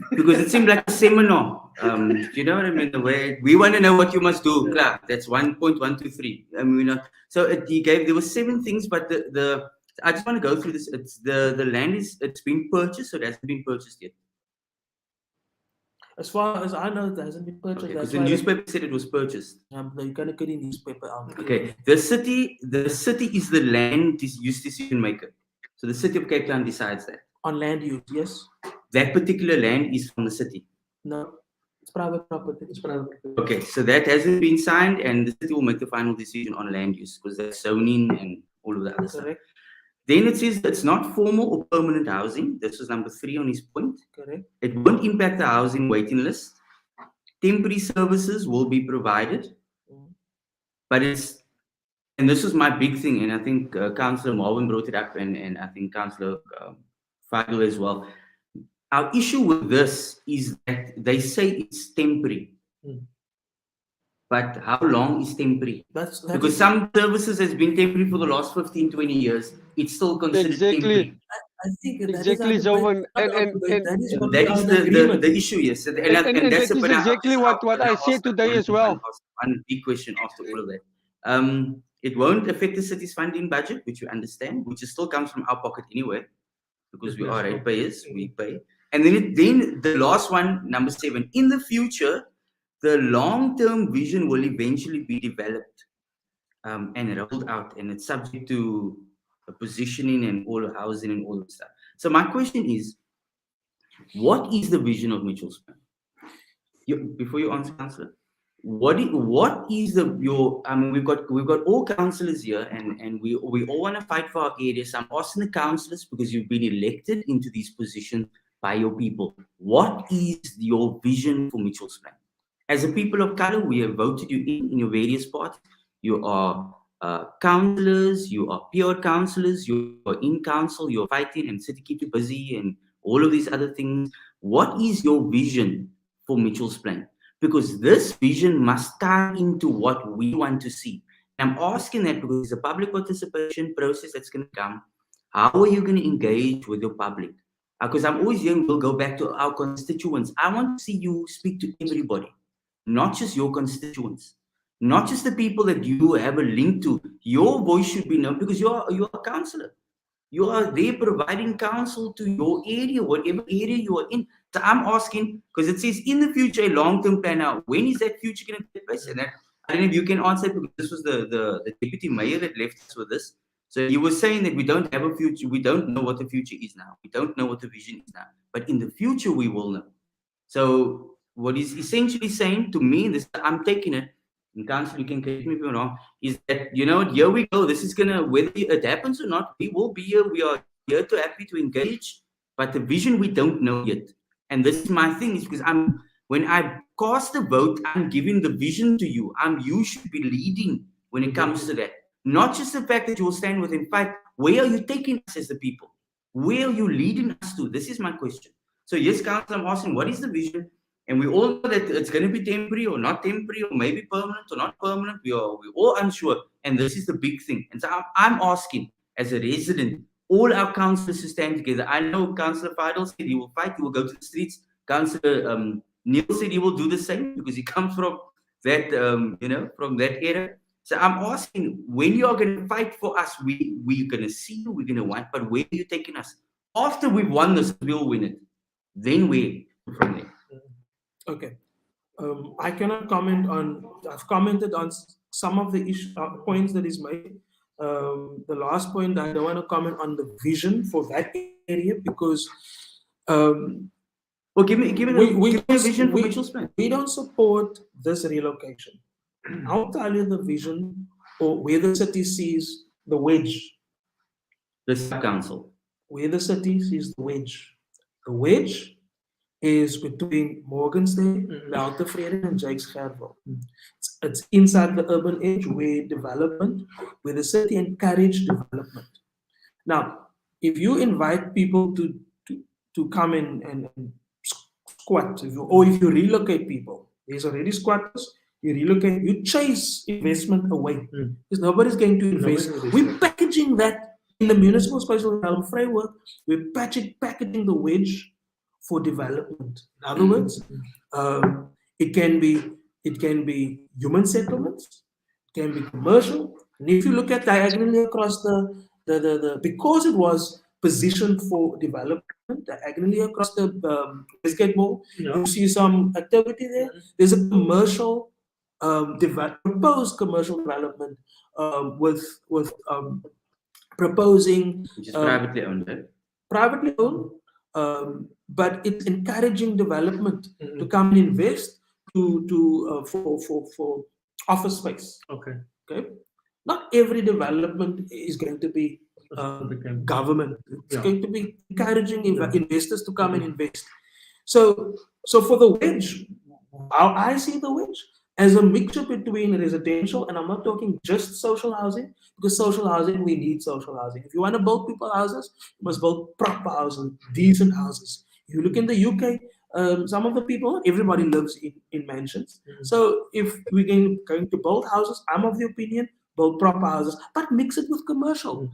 Because it seemed like a seminar. You know what I mean? The way we want to know what you must do. Clar, that's 1.123. I mean, so he gave, there were 7 things, but I just want to go through this. It's the land it's been purchased, so it hasn't been purchased yet. As far as I know, it hasn't been purchased. Because the newspaper said it was purchased. You can't get a newspaper out. Okay. The city is the land use decision maker. So the city of Cape Town decides that. On land use, yes. That particular land is from the city. No, it's private property. It's private property. Okay, so that hasn't been signed, and the city will make the final decision on land use because that's zoning and all of the other stuff. Then it says it's not formal or permanent housing. This was number 3 on his point. Correct. It won't impact the housing waiting list. Temporary services will be provided, but and this was my big thing, and I think Councillor Marvin brought it up, and I think Councillor Fadiel as well. Our issue with this is that they say it's temporary. But how long is temporary? Because some services has been temporary for the last 15, 20 years. It's still considered temporary. I think exactly, Zovan. And that is the issue, yes. And that's exactly what I said today as well. One big question after all of that. It won't affect the city's funding budget, which you understand, which still comes from our pocket anyway, because we are ratepayers, we pay. And then the last one, number 7, in the future, the long-term vision will eventually be developed and rolled out, and it's subject to positioning and all of housing and all of stuff. So my question is, what is the vision of Mitchell's Plan? Before you answer, Councillor, what is your? I mean, we've got all councillors here, and we all want to fight for our areas. So I'm asking the councillors, because you've been elected into these positions by your people. What is your vision for Mitchell's Plan? As a people of color, we have voted you in your various parts. You are councillors, you are peer councillors, you are in council, you're fighting, and city keep you busy, and all of these other things. What is your vision for Mitchell's Plan? Because this vision must tie into what we want to see. And I'm asking that because it's a public participation process that's going to come. How are you going to engage with your public? Because I'm always young, we'll go back to our constituents. I want to see you speak to everybody, not just your constituents, not just the people that you have a link to. Your voice should be known because you're a councillor. You are there providing counsel to your area, whatever area you are in. So I'm asking, because it says in the future, a long-term plan. Now, when is that future going to take place? And that, I don't know if you can answer, because this was the deputy mayor that left us with this. So you were saying that we don't have a future. We don't know what the future is now. We don't know what the vision is now. But in the future, we will know. So what he's essentially saying to me, this I'm taking it, and Council, you can correct me if I'm wrong, is that, you know, here we go. This is gonna, whether it happens or not, we will be here. We are here to happy to engage, but the vision we don't know yet. And this is my thing, is because when I cast the vote, I'm giving the vision to you. You should be leading when it comes to that. Not just the fact that you will stand within fight. Where are you taking us as the people? Where are you leading us to? This is my question. So yes, Council, I'm asking, what is the vision? And we all know that it's going to be temporary or not temporary, or maybe permanent or not permanent. We're all unsure. And this is the big thing. And so I'm asking, as a resident, all our councillors to stand together. I know Councillor Fadiel said he will fight, he will go to the streets. Councillor Neil said he will do the same because he comes from that, from that era. So I'm asking, when you are going to fight for us, we're going to see you, we're going to want, but where are you taking us? After we've won this, we'll win it. Then where from there? Okay. I cannot comment on, I've commented on some of the points that is made. The last point, I don't want to comment on the vision for that area because give me a vision for Mitchell's Plain. We don't support this relocation. I'll tell you the vision or where the city sees the wedge. The sub-council. Where the city sees the wedge. The wedge is between Morgenstein, Loutervrede, and Jakes Gerwel. It's inside the urban edge where the city encourage development. Now, if you invite people to come in and squat, or if you relocate people, there's already squatters, you relocate, you chase investment away. Because nobody's going to invest. We're packaging that in the municipal spatial development framework. We're packaging the wedge for development. In other words, it can be human settlements, it can be commercial. And if you look at diagonally across the because it was positioned for development, diagonally across the Westgate Mall, you see some activity there. There's a commercial proposed commercial development with proposing, which is privately owned, right? Privately owned, but it's encouraging development to come and invest for office space. Okay. Not every development is going to be government. It's going to be encouraging investors to come and invest. So for the wedge, how I see the wedge as a mixture between residential, and I'm not talking just social housing, because social housing, we need social housing. If you want to build people houses, you must build proper houses, decent houses. If you look in the UK, some of the people, everybody lives in mansions. So if we're going to build houses, I'm of the opinion, build proper houses, but mix it with commercial.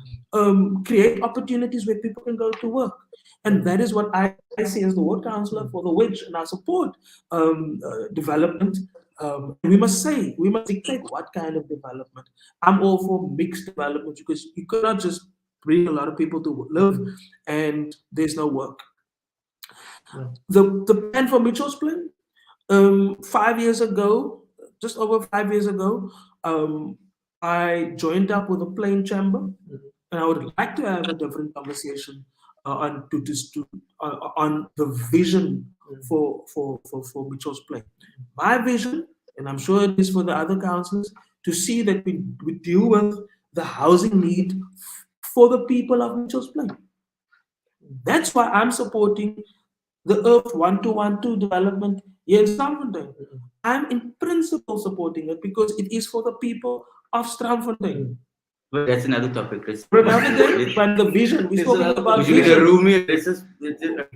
Create opportunities where people can go to work. And that is what I see as the ward councillor for the wedge, and I support development. We must dictate what kind of development. I'm all for mixed development because you cannot just bring a lot of people to live and there's no work. The plan for Mitchell's Plain, 5 years ago, just over 5 years ago, I joined up with a plain chamber, and I would like to have a different conversation on the vision for Mitchell's Plain. My vision, and I'm sure it is for the other councillors, to see that we deal with the housing need for the people of Mitchell's Plain. That's why I'm supporting the Earth 1212 development here in Strandfontein. I'm in principle supporting it because it is for the people of Strandfontein. But that's another topic. But the vision, we're talking about vision.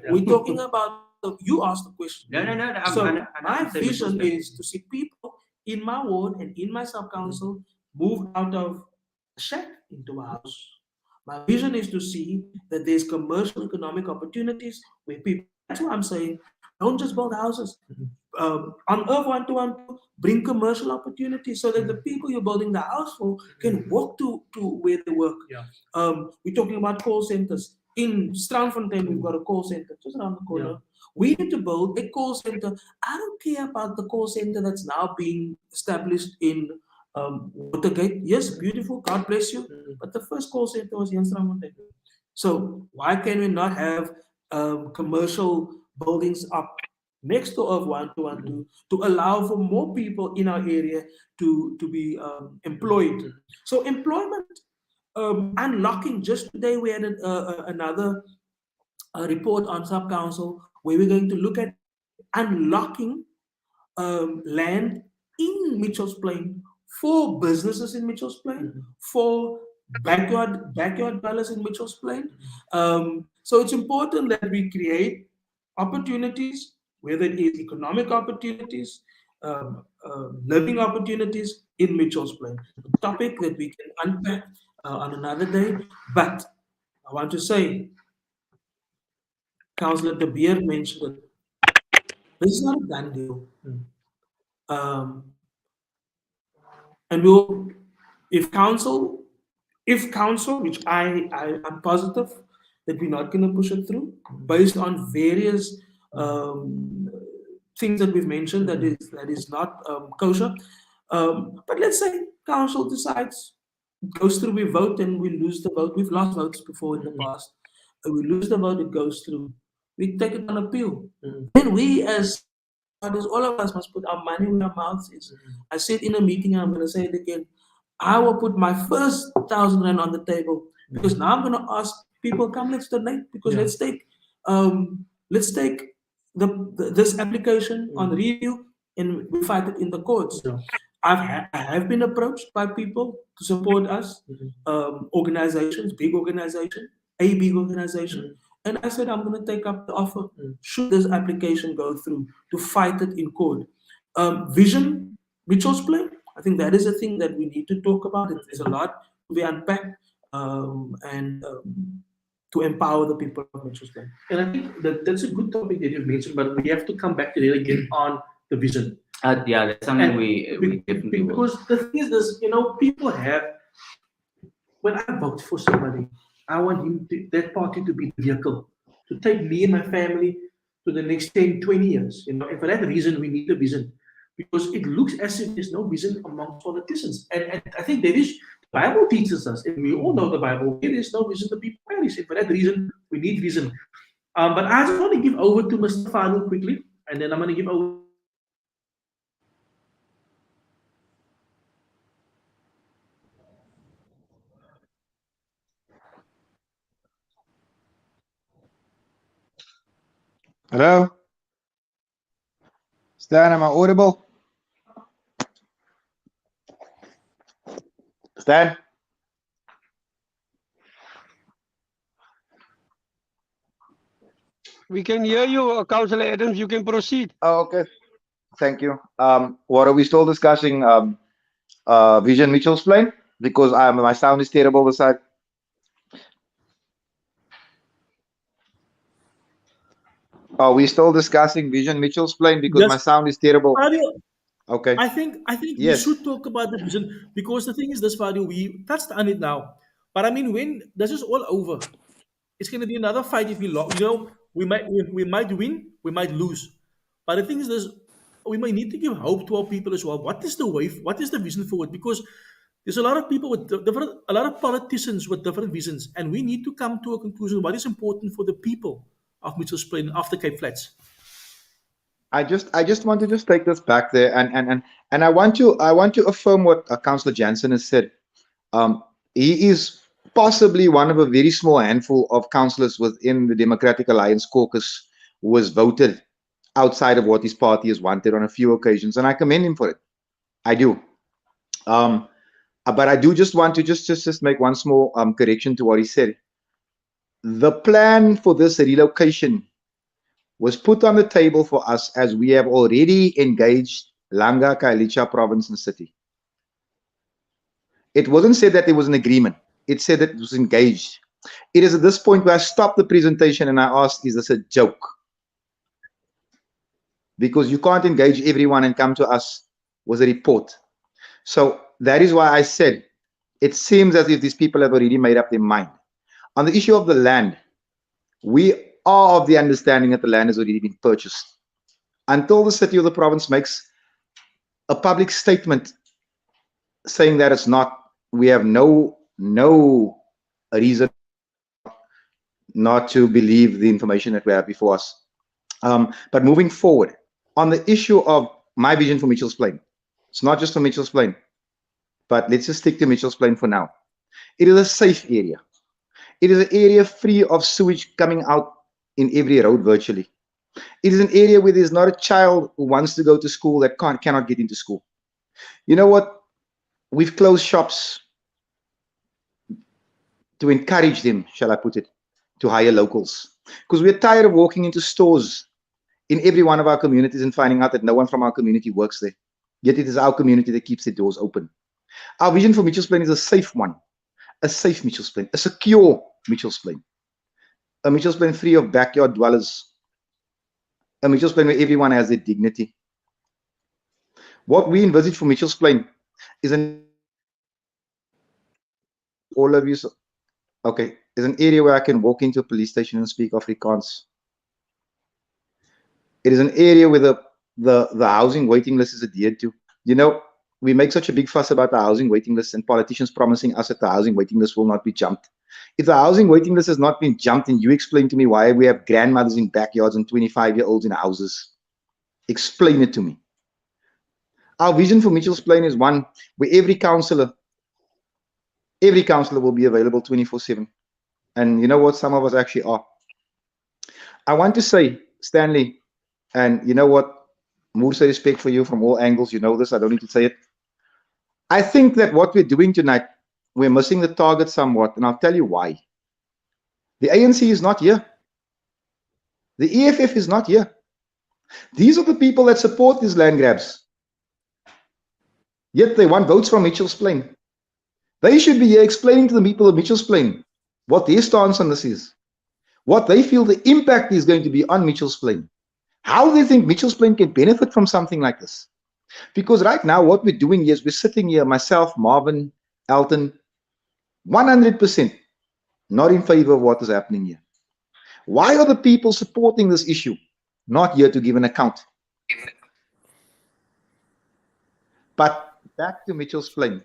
We're talking about, you asked the question. No. So my vision is to see people in my ward and in my sub-council move out of a shack into a house. My vision is to see that there's commercial economic opportunities where people, that's what I'm saying, don't just build houses. On Earth 1212, bring commercial opportunities so that the people you're building the house for can walk to where they work. We're talking about call centers. In Strandfontein, we've got a call center just around the corner. We need to build a call center. I don't care about the call center that's now being established in Watergate. Yes, beautiful, God bless you. But the first call center was in Strandfontein. So why can we not have commercial buildings up next door of 1212 to allow for more people in our area to be employed. So employment unlocking. Just today we had another report on sub-council where we're going to look at unlocking land in Mitchell's Plain for businesses in Mitchell's Plain, for backyard dwellers in Mitchell's Plain. So it's important that we create opportunities, whether it is economic opportunities, living opportunities in Mitchell's Plain. A topic that we can unpack on another day. But I want to say, Councillor De Beer mentioned it. This is not a done deal. And we'll, if council, which I am positive that we're not going to push it through based on various things that we've mentioned that is not kosher. But let's say council decides, goes through, we vote and we lose the vote. We've lost votes before in the past. We lose the vote, it goes through. We take it on appeal. Then we as all of us must put our money where our mouths is. I said in a meeting, and I'm going to say it again, I will put my first 1,000 rand on the table because now I'm going to ask people, come, let's donate, because let's take this application on review and we fight it in the courts. I have been approached by people to support us, organizations, a big organization, and I said I'm going to take up the offer should this application go through to fight it in court. Vision, Mitchell's Plain, I think that is a thing that we need to talk about. There's a lot to be unpacked and to empower the people of Mitchell's Plain. And I think that's a good topic that you've mentioned, but we have to come back to it again on the vision. Yeah, that's something we definitely will. Because the thing is this, people have, when I vote for somebody, I want that party to be the vehicle to take me and my family to the next 10, 20 years. And for that reason, we need a vision. Because it looks as if there's no vision among politicians. And I think there is, the Bible teaches us, and we all know the Bible, there is no vision, the people perish. And for that reason, we need vision. But I just want to give over to Mr. Fadiel quickly, and then I'm going to give over. Hello? Stan, am I audible? Stan? We can hear you, Councilor Adams. You can proceed. Oh, okay. Thank you. What are we still discussing? Vision Mitchell's Plain? Because my sound is terrible this side. Are we still discussing Vision Mitchell's Plain? Because Yes. my sound is terrible. Fadiel, Okay. I think Yes. we should talk about the vision, because the thing is this, Fadiel, we touched on it now. But I mean, when this is all over, it's going to be another fight if we lost. We might win, we might lose. But the thing is this, we might need to give hope to our people as well. What is the way? What is the vision forward? Because there's a lot of people with a lot of politicians with different visions, and we need to come to a conclusion. What is important for the people of Mitchell's Plain after Cape Flats? I just want to just take this back there, and I want to affirm what Councillor Jansen has said. He is possibly one of a very small handful of councillors within the Democratic Alliance caucus who was voted outside of what his party has wanted on a few occasions, and I commend him for it. I do. But I do just want to just make one small correction to what he said. The plan for this relocation was put on the table for us as we have already engaged Langa, Kailicha province and city. It wasn't said that there was an agreement. It said that it was engaged. It is at this point where I stopped the presentation and I asked, is this a joke? Because you can't engage everyone and come to us with a report. So that is why I said, it seems as if these people have already made up their mind. On the issue of the land, we are of the understanding that the land has already been purchased. Until the city or the province makes a public statement saying that it's not, we have no reason not to believe the information that we have before us. But moving forward, on the issue of my vision for Mitchell's Plain, it's not just for Mitchell's Plain, but let's just stick to Mitchell's Plain for now. It is a safe area. It is an area free of sewage coming out in every road virtually. It is an area where there's not a child who wants to go to school that cannot get into school. You know what? We've closed shops to encourage them, shall I put it, to hire locals. Because we're tired of walking into stores in every one of our communities and finding out that no one from our community works there. Yet it is our community that keeps the doors open. Our vision for Mitchell's Plain is a safe one. A safe Mitchell's Plain, a secure Mitchell's Plain, a Mitchell's Plain free of backyard dwellers, a Mitchell's Plain where everyone has their dignity. What we envisage for Mitchell's Plain is all of you, okay, is an area where I can walk into a police station and speak Afrikaans. It is an area where the housing waiting list is adhered to. You know, we make such a big fuss about the housing waiting list and politicians promising us that the housing waiting list will not be jumped. If the housing waiting list has not been jumped, and you explain to me why we have grandmothers in backyards and 25-year-olds in houses, explain it to me. Our vision for Mitchell's Plain is one where every councillor will be available 24/7. And you know what? Some of us actually are. I want to say, Stanley, and you know what? Most respect for you from all angles. You know this. I don't need to say it. I think that what we're doing tonight, we're missing the target somewhat, and I'll tell you why. The ANC is not here. The EFF is not here. These are the people that support these land grabs. Yet they want votes from Mitchell's Plain. They should be here explaining to the people of Mitchell's Plain what their stance on this is, what they feel the impact is going to be on Mitchell's Plain, how they think Mitchell's Plain can benefit from something like this. Because right now, what we're doing here is we're sitting here, myself, Marvin, Elton, 100% not in favor of what is happening here. Why are the people supporting this issue not here to give an account? But back to Mitchell's Plain.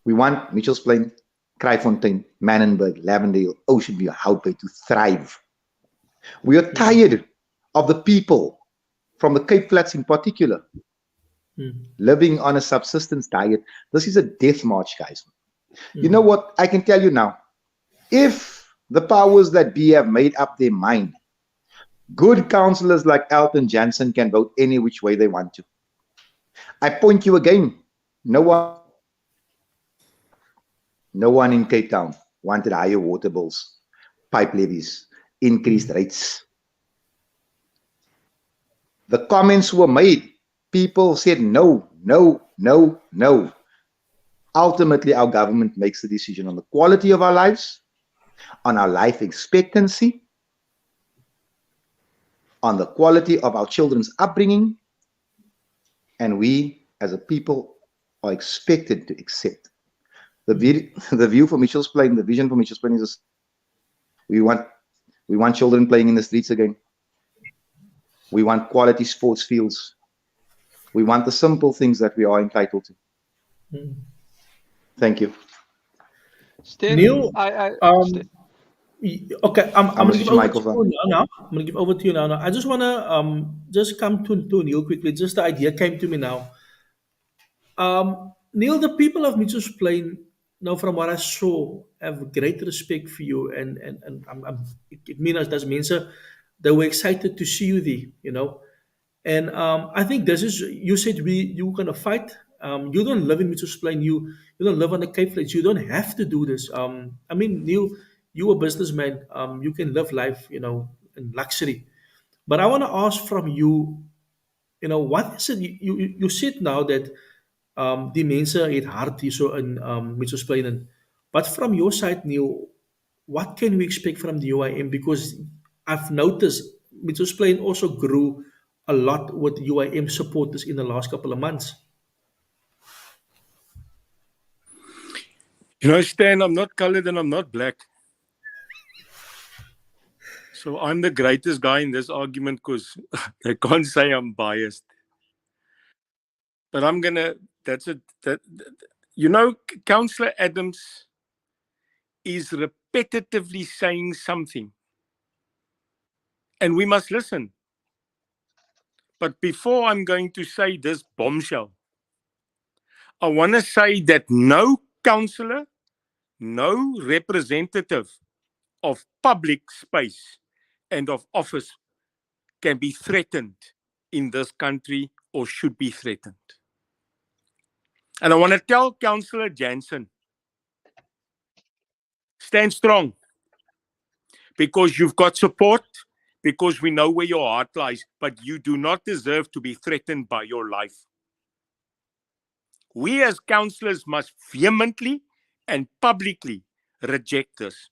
We want Mitchell's Plain, Kraaifontein, Manenberg, Lavendale, Ocean View, Houtbay to thrive. We are tired of the people from the Cape Flats in particular living on a subsistence diet. This is a death march, guys. You know what? I can tell you now, if the powers that be have made up their mind, good councillors like Elton, Jansen can vote any which way they want to. I point you again, no one in Cape Town wanted higher water bills, pipe levies, increased rates. The comments were made. People said no, no, no, no. Ultimately, our government makes the decision on the quality of our lives, on our life expectancy, on the quality of our children's upbringing, and we, as a people, are expected to accept. The view for Mitchell's Plain, the vision for Mitchell's Plain is we want children playing in the streets again. We want quality sports fields. We want the simple things that we are entitled to. Thank you. Stan, Neil, Stan. okay, I'm I'm going to give over to microphone. you now. I'm going to give over to you now. I just want to just come to Neil quickly. Just the idea came to me now. Neil, the people of Mitchell's Plain, now from what I saw, have great respect for you, and it means that mense, they were excited to see you there, you know. And I think this is, you said you're gonna fight. You don't live in Mitchell's Plain. You don't live on the Cape Flats. You don't have to do this. I mean, Neil, you're a businessman. You can live life, you know, in luxury. But I want to ask from you, you know, what is it? You said now that die mense het hard hierso in Mitchell's Plain. But from your side, Neil, what can we expect from the UIM? Because I've noticed Mitchell's Plain also grew a lot with UIM supporters in the last couple of months. You know, Stan, I'm not colored and I'm not black. So I'm the greatest guy in this argument because they can't say I'm biased. But I'm going to, you know, Councilor Adams is repetitively saying something. And we must listen. But before I'm going to say this bombshell, I want to say that no councillor, no representative of public space and of office can be threatened in this country or should be threatened. And I want to tell Councillor Jansen, stand strong, because you've got support, because we know where your heart lies, but you do not deserve to be threatened by your life. We as councillors must vehemently and publicly reject this.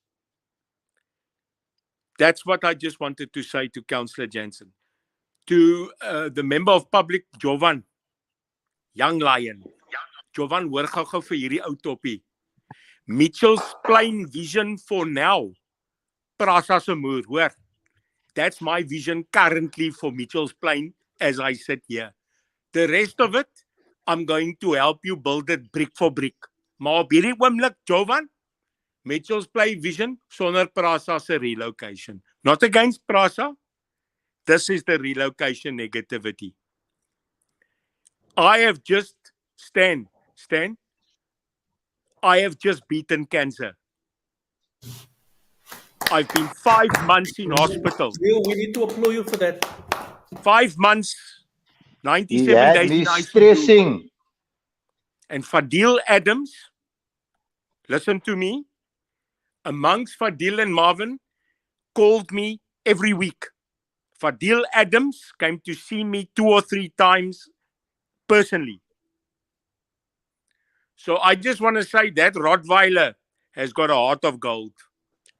That's what I just wanted to say to Councillor Jansen. To the member of public, Jovan, young lion. Jovan, hoor gou vir hierdie ou toppie. Mitchell's Plain vision for now. Prasa se moer, hoor. That's my vision currently for Mitchell's Plain as I sit here. The rest of it, I'm going to help you build it brick for brick. Maar op hierdie oomblik, Jovan, Mitchell's Plain vision sonder Prasa se relocation. Not against Prasa. This is the relocation negativity. I have just, Stan, I have just beaten cancer. I've been 5 months in hospital. Neil, we need to applaud you for that. 5 months, 97 He had days me in ICU. stressing. And Fadiel Adams, listen to me, amongst Fadiel and Marvin, called me every week. Fadiel Adams came to see me 2 or 3 times personally. So I just want to say that Rottweiler has got a heart of gold.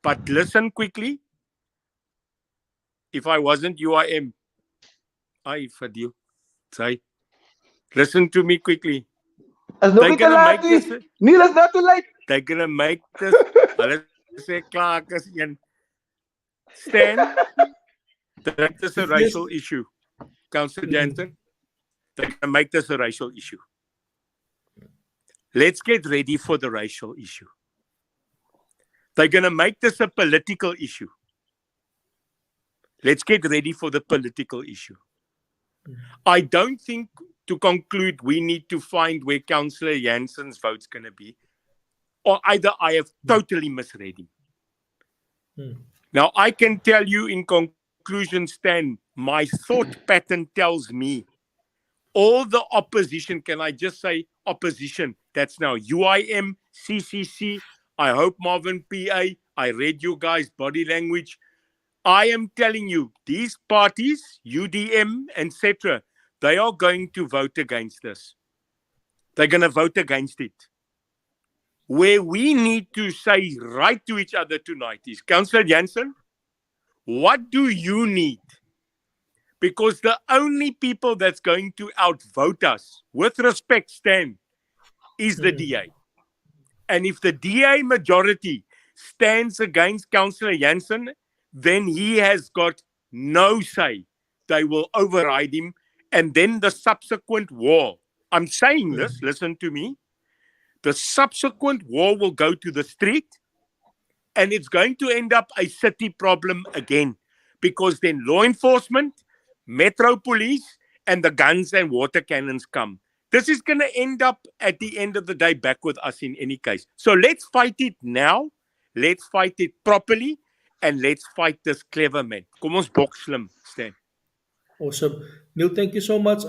But listen quickly. If I wasn't you, I am. Fadiel. Say. Listen to me quickly. As They're going to make this. Neil, is not too late. They're going to make this. Hulle sê klaar ek is een. Stan, that is a racial issue. Councillor Jansen, they're going to make this a racial issue. Let's get ready for the racial issue. They're going to make this a political issue. Let's get ready for the political issue. I don't think, to conclude, we need to find where Councillor Jansen's vote's going to be. Or either I have totally misread him. Now, I can tell you in conclusion, Stan, my thought pattern tells me all the opposition, can I just say opposition, that's now UIM, CCC, I hope Marvin PA, I read you guys' body language. I am telling you, these parties, UDM, etc., they are going to vote against this. They're going to vote against it. Where we need to say right to each other tonight is, Councillor Jansen, what do you need? Because the only people that's going to outvote us, with respect, Stan, is the DA. And if the DA majority stands against Councillor Jansen, then he has got no say. They will override him. And then the subsequent war. I'm saying this, listen to me. The subsequent war will go to the street, and it's going to end up a city problem again. Because then law enforcement, Metro Police, and the guns and water cannons come. This is going to end up at the end of the day back with us in any case. So let's fight it now. Let's fight it properly. And let's fight this clever man. Kom ons boks slim, Stan. Awesome. Neil, thank you so much.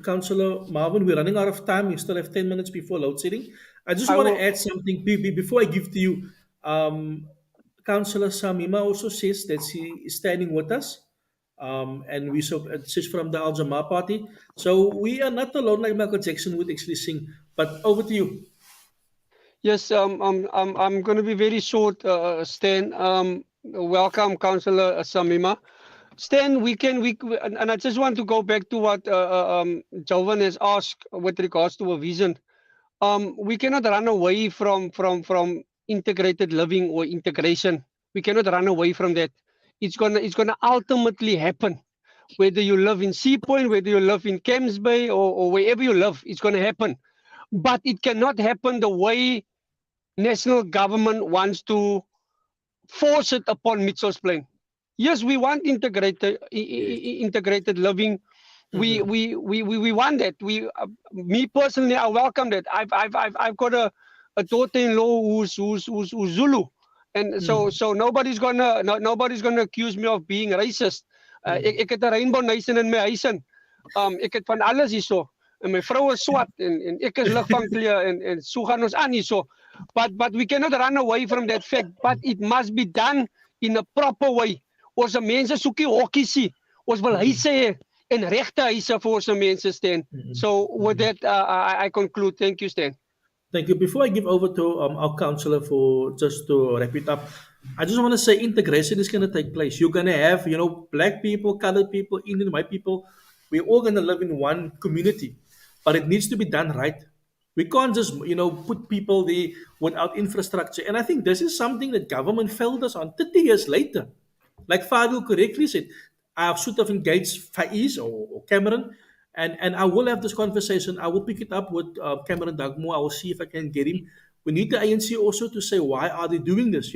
Councillor Marvin, we're running out of time. We still have 10 minutes before load shedding. I just want to add something before I give to you. Councillor Samima also says that she is standing with us. And we she's from the Al Jamaa party. So we are not alone, like Michael Jackson would actually sing. But over to you. Yes, I'm going to be very short, Stan. Welcome, Councillor Samima. Stan, and I just want to go back to what Jovan has asked with regards to a vision. We cannot run away from integrated living or integration. We cannot run away from that. It's gonna ultimately happen. Whether you live in Sea Point, whether you live in Camps Bay, or wherever you live, it's gonna happen. But it cannot happen the way national government wants to force it upon Mitchell's Plain. yes, we want integrated living. We want that. Me personally, I welcome that. I've got a daughter-in-law who's Zulu, and so nobody's gonna accuse me of being racist. Ek het 'n rainbow nation in my huis in. Ek het van alles hierso. En my vrou is swart en ek is lig van kleur en so gaan ons aan hierso. But we cannot run away from that fact. But it must be done in a proper way. Ons mense soekie hokkies sie. Ons wil huise hê en regte huise vir ons mense, Stan. So with that, I conclude. Thank you, Stan. Thank you. Before I give over to our councillor for just to wrap it up, I just want to say integration is going to take place. You're going to have, black people, colored people, Indian, white people. We're all going to live in one community, but it needs to be done right. We can't just, put people there without infrastructure. And I think this is something that government failed us on 30 years later. Like Fadiel correctly said, I've sort of engaged Faiz or Cameron, and I will have this conversation. I will pick it up with Cameron Dugmore. I will see if I can get him. We need the ANC also to say, why are they doing this?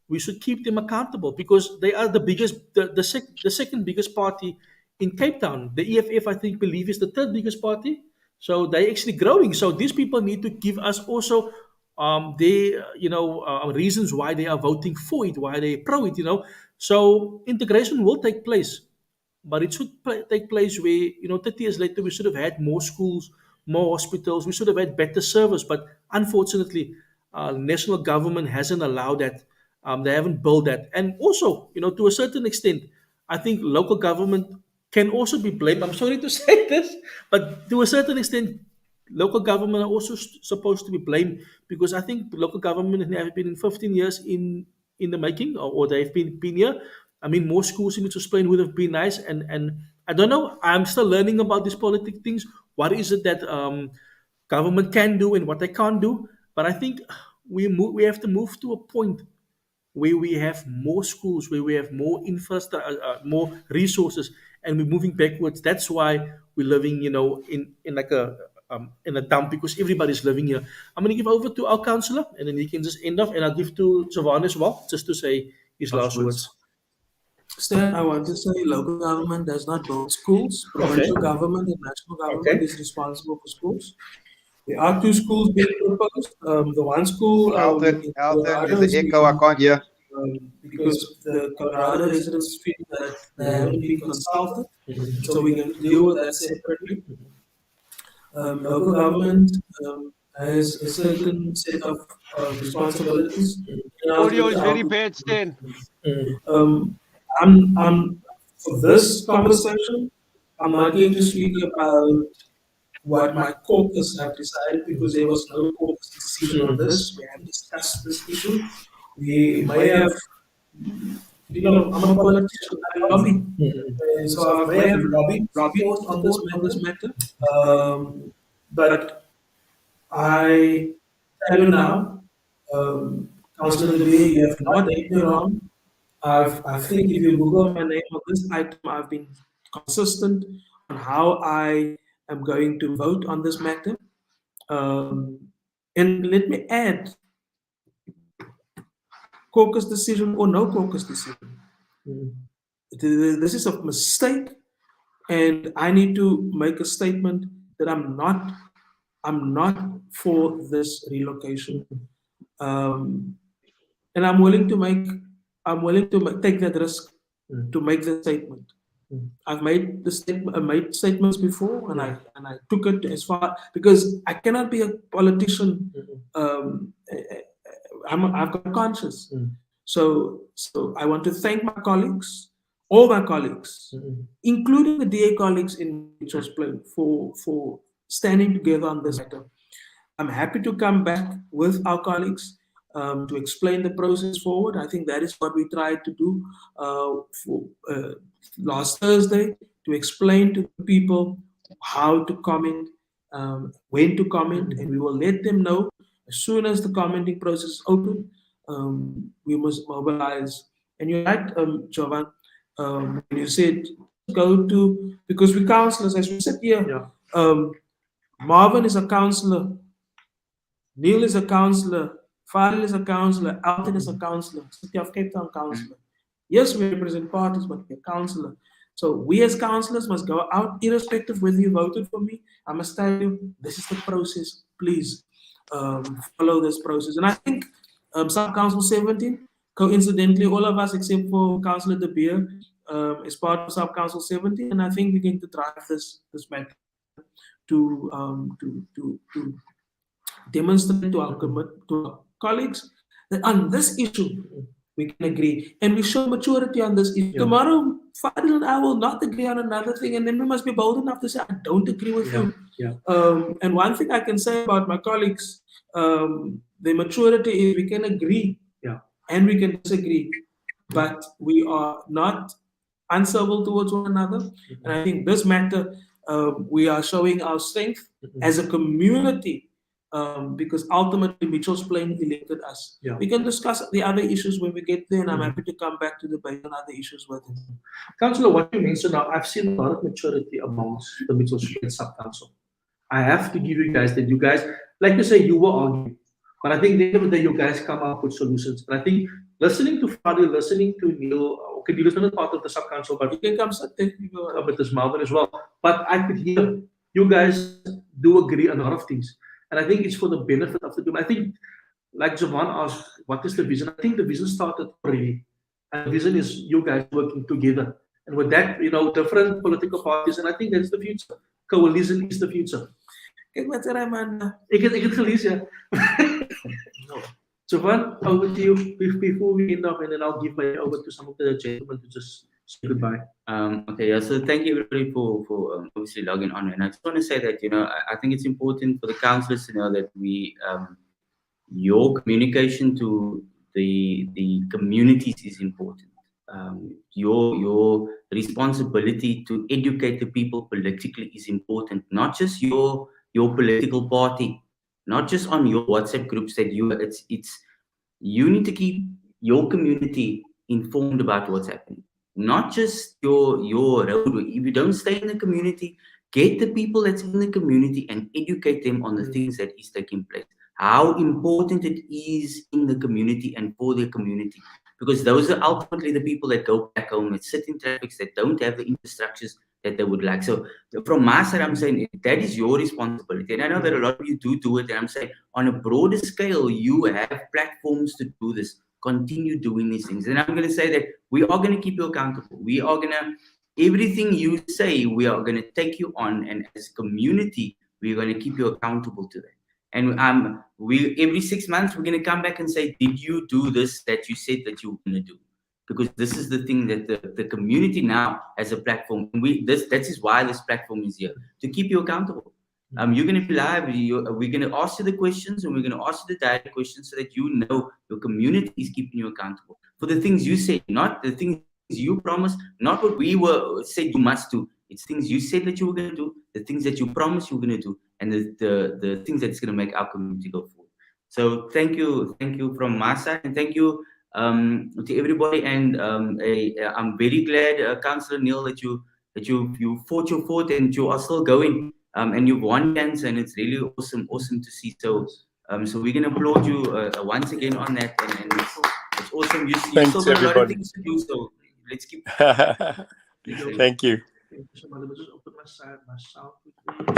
We should keep them accountable because they are the biggest, the second biggest party in Cape Town. The EFF, I think, believe is the third biggest party. So they're actually growing. So these people need to give us also their, reasons why they are voting for it, why they pro it, So integration will take place, but it should take place where, 30 years later, we should have had more schools, more hospitals, we should have had better service. But unfortunately, national government hasn't allowed that. They haven't built that. And also, to a certain extent, I think local government can also be blamed. I'm sorry to say this, but to a certain extent, local government are also supposed to be blamed because I think local government have been in 15 years in the making, or they've been here. I mean, more schools in Spain would have been nice. And I don't know. I'm still learning about these political things. What is it that government can do and what they can't do? But I think we have to move to a point where we have more schools, where we have more infrastructure, more resources, and we're moving backwards. That's why we're living, in like in a dump because everybody's living here. I'm going to give over to our councillor, and then he can just end off, and I'll give to Siobhan as well, just to say his last words. Stan, I want to say local government does not build schools. Provincial government and national government is responsible for schools. There are 2 schools being proposed. The one school... Elton, there's an echo, I can't hear. Because the Colorado residents feel that they haven't been consulted. So we're going to deal with that separately. Local government has a certain set of responsibilities. Audio is very bad, Stan. I'm for this conversation, I'm not going to speak about what my caucus have decided because there was no caucus decision on this. We haven't discussed this issue. We may have, I'm a politician, I lobby. So I may have lobbied on this matter. But I tell you now, Councilor Lee, you have not done me wrong. I think if you Google my name on this item, I've been consistent on how I am going to vote on this matter. And let me add, caucus decision or no caucus decision. This is a mistake, and I need to make a statement that I'm not for this relocation, and I'm willing to take that risk to make the statement. I've made the statement. I made statements before, and I took it as far because I cannot be a politician. I've got conscience. So I want to thank my colleagues, all my colleagues, including the DA colleagues in Mitchell's Plain, for standing together on this matter. I'm happy to come back with our colleagues to explain the process forward. I think that is what we tried to do for last Thursday, to explain to people how to comment, when to comment, and we will let them know as soon as the commenting process is open. We must mobilize. And you're right, Jovan, when you said go to, because we councillors, as we said here, Marvin is a councillor, Neil is a councillor, Fadiel is a councillor, Elton is a councillor, City of Cape Town councillor. Yes, we represent parties, but we're councillor. So we as councillors must go out, irrespective whether you voted for me. I must tell you, this is the process. Please follow this process. And I think Sub-Council 17, coincidentally, all of us except for Councillor De Beer is part of Sub-Council 17, and I think we're going to drive this matter to demonstrate to our colleagues that on this issue we can agree and we show maturity on this issue. Tomorrow, Fadiel and I will not agree on another thing, and then we must be bold enough to say, I don't agree with you. And one thing I can say about my colleagues, the maturity is we can agree and we can disagree, but we are not uncivil towards one another. And I think this matter, we are showing our strength as a community, because ultimately Mitchell's Plain elected us. We can discuss the other issues when we get there, and I'm happy to come back to debate on other issues with him. Councillor, what you mentioned now, I've seen a lot of maturity amongst the Mitchell's Plain sub-council. I have to give you guys that you guys, like you say, you were arguing, but I think at the end of the day, you guys come up with solutions. And I think listening to Fadiel, listening to Neil, okay, Neil is not part of the sub-council, but You can come sit there. with this Marvin as well. But I could hear you guys do agree on a lot of things. And I think it's for the benefit of the people. I think, like Jovan asked, what is the vision? I think the vision started already. And the vision is you guys working together. And with that, different political parties. And I think that's the future. Coalition is the future. Kijk wat er man. Ik het gelezen, ja. Jovan, over to you before we end up, and then I'll give my over to some of the gentlemen to just say goodbye. Okay, yeah. So thank you everybody for obviously logging on, and I just want to say that I think it's important for the councillors to know that your communication to the communities is important. Your responsibility to educate the people politically is important, not just your political party, not just on your WhatsApp groups that you need to keep your community informed about what's happening. Not just your road. If you don't stay in the community, get the people that's in the community and educate them on the things that is taking place. How important it is in the community and for the community. Because those are ultimately the people that go back home, that sit in traffics, that don't have the infrastructures that they would like. So from my side, I'm saying that is your responsibility. And I know that a lot of you do it. And I'm saying on a broader scale, you have platforms to do this. Continue doing these things. And I'm going to say that we are going to keep you accountable. We are going to, everything you say, we are going to take you on. And as a community, we're going to keep you accountable to that. And every 6 months, we're going to come back and say, did you do this that you said that you were going to do? Because this is the thing that the community now has a platform. That is why this platform is here, to keep you accountable. You're going to be live. We're going to ask you the questions, and we're going to ask you the direct questions so that you know your community is keeping you accountable for the things you say, not the things you promised, not what we said you must do. It's things you said that you were going to do, the things that you promised you were going to do, and the things that's going to make our community go forward. So thank you from my side, and thank you to everybody. And I'm very glad, Councillor Neil, that you fought your fought and you are still going. And you've won Jansen, and it's really awesome to see. So we're gonna applaud you once again on that, and it's awesome. You still got a lot of things to do, so let's keep. Thank you.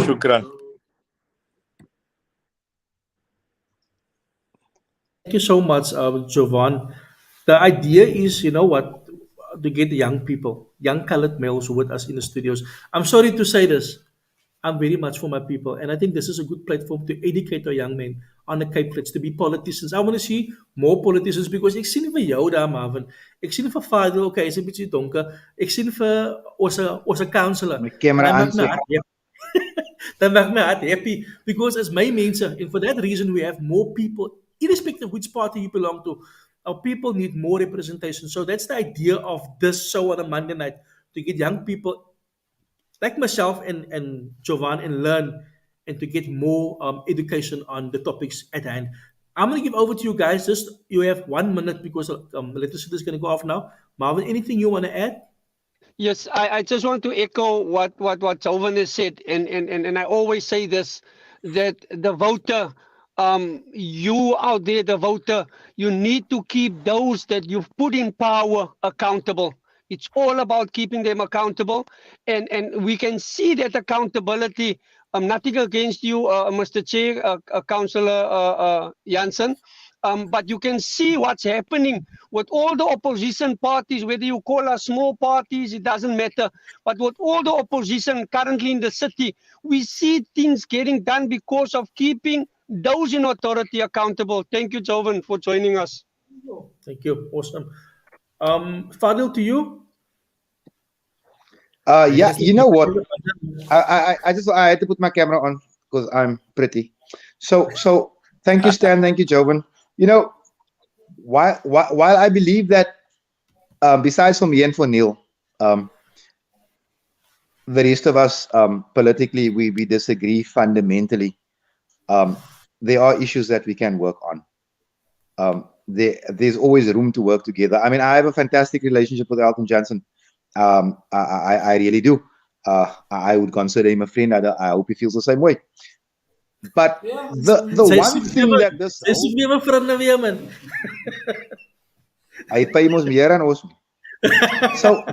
Shukran. Thank you so much, Jovan. The idea is, to get the young people, young colored males with us in the studios. I'm sorry to say this. I'm very much for my people, and I think this is a good platform to educate our young men on the Cape Flats to be politicians. I want to see more politicians because ek sien vir jou daar, Marvin. Ek sien vir Fadiel, okay, hy's 'n bietjie donker. Ek sien vir ons councillor. My camera aansit. That makes me happy because as my mense, and for that reason we have more people, irrespective of which party you belong to. Our people need more representation. So that's the idea of this show on a Monday night, to get young people like myself and Jovan and learn and to get more education on the topics at hand. I'm going to give over to you guys. You have 1 minute because electricity is going to go off now. Marvin, anything you want to add? Yes, I just want to echo what Jovan has said, and I always say this, that the voter you out there, the voter, you need to keep those that you've put in power accountable. It's all about keeping them accountable, and we can see that accountability. Nothing against you, Mr. Chair, Councilor Jansen, but you can see what's happening with all the opposition parties, whether you call us small parties, it doesn't matter. But with all the opposition currently in the city, we see things getting done because of keeping those in authority accountable. Thank you, Jovan, for joining us. Thank you. Awesome. Fadil, to you. Yeah, you know what? I had to put my camera on because I'm pretty. So thank you, Stan. Thank you, Jovan. You know, while I believe that besides for me and for Neil, the rest of us politically we disagree fundamentally. There are issues that we can work on. There's always room to work together. I mean, I have a fantastic relationship with Elton Jansen. I really do. I would consider him a friend. I hope he feels the same way. But the one thing that this I pay mos meer aan ons. So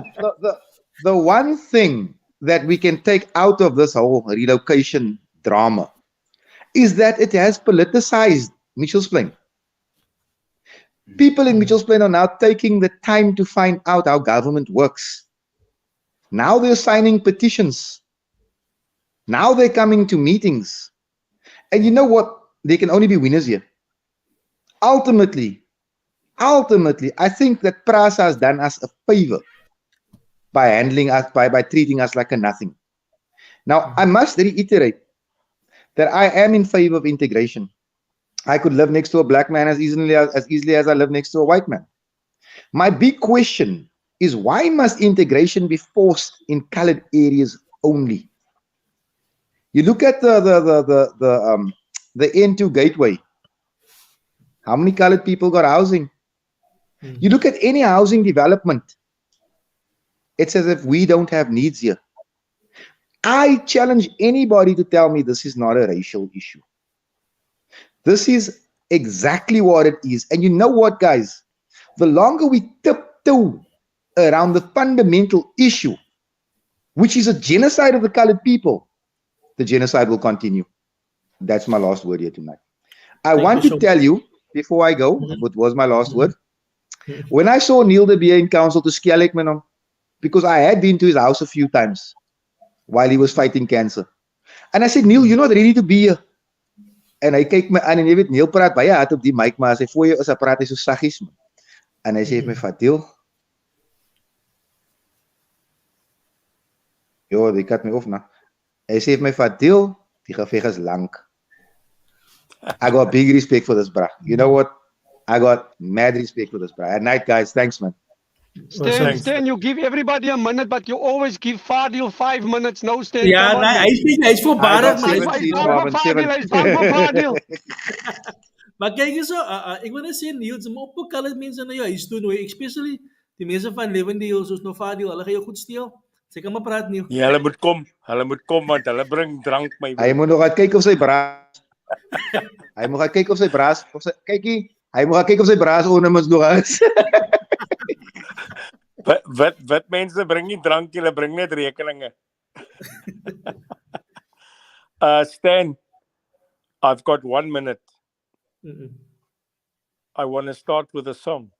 the one thing that we can take out of this whole relocation drama is that it has politicized Mitchell's Plain. People in Mitchell's Plain are now taking the time to find out how government works. Now they're signing petitions. Now they're coming to meetings. And you know what? There can only be winners here. Ultimately, I think that PRASA has done us a favor by handling us, by treating us like a nothing. Now, I must reiterate that I am in favor of integration. I could live next to a black man as easily as I live next to a white man. My big question is, why must integration be forced in colored areas only? You look at the N2 gateway. How many colored people got housing? You look at any housing development, it's as if we don't have needs here. I challenge anybody to tell me this is not a racial issue. This is exactly what it is. And you know what, guys? The longer we tiptoe around the fundamental issue, which is a genocide of the colored people, the genocide will continue. That's my last word here tonight. I want to tell you, before I go, what was my last word? When I saw Neil de Beer in council to Skelek, because I had been to his house a few times while he was fighting cancer. And I said, Neil, you're not ready to be here. En hy kyk my aan en jy weet Neil praat baie hard op die mic, maar as hy voor jou is, hy praat hy so saggies. En hy sê vir my, Fadiel. Jo, die cut my off nou. Hy sê vir my, Fadiel, die geveg is lank. I got big respect for this, bruh. You know what? I got mad respect for this, bruh. At night, guys. Thanks, man. Stan, you give everybody a minute, but you always give Fadiel 5 minutes. No, Stan. Ja, nee, hy's voorbarig. Hy's bang vir Fadiel. Maar kyk eens, ek wil net sê, Niels, maar op ook alle mense na jou huis toe nooi, especially die mense van Levende Hills, soos nou Fadiel, hulle gaan jou goed steel. Sê kan maar praat, Niels. Ja, hulle moet kom want hulle bring drank my. Hy moet nog gaan kyk of sy braas. Hy moet gaan kyk of sy braas, kykie, hy moet gaan kyk of sy braas ornaments nog is. Wat mense bring nie drank, hulle bring net rekeninge. Stan, I've got 1 minute. I want to start with a song.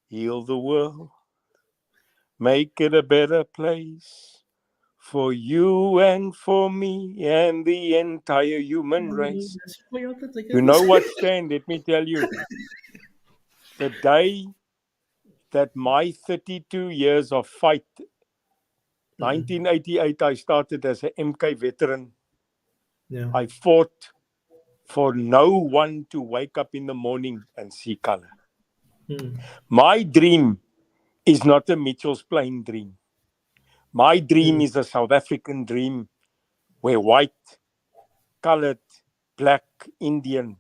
Heal the world, make it a better place for you and for me and the entire human race. You know what, Stan? Let me tell you. The day that my 32 years of fight, 1988, I started as a MK veteran. Yeah. I fought for no one to wake up in the morning and see color. My dream is not a Mitchell's Plain dream. My dream is a South African dream where white, colored, black, Indian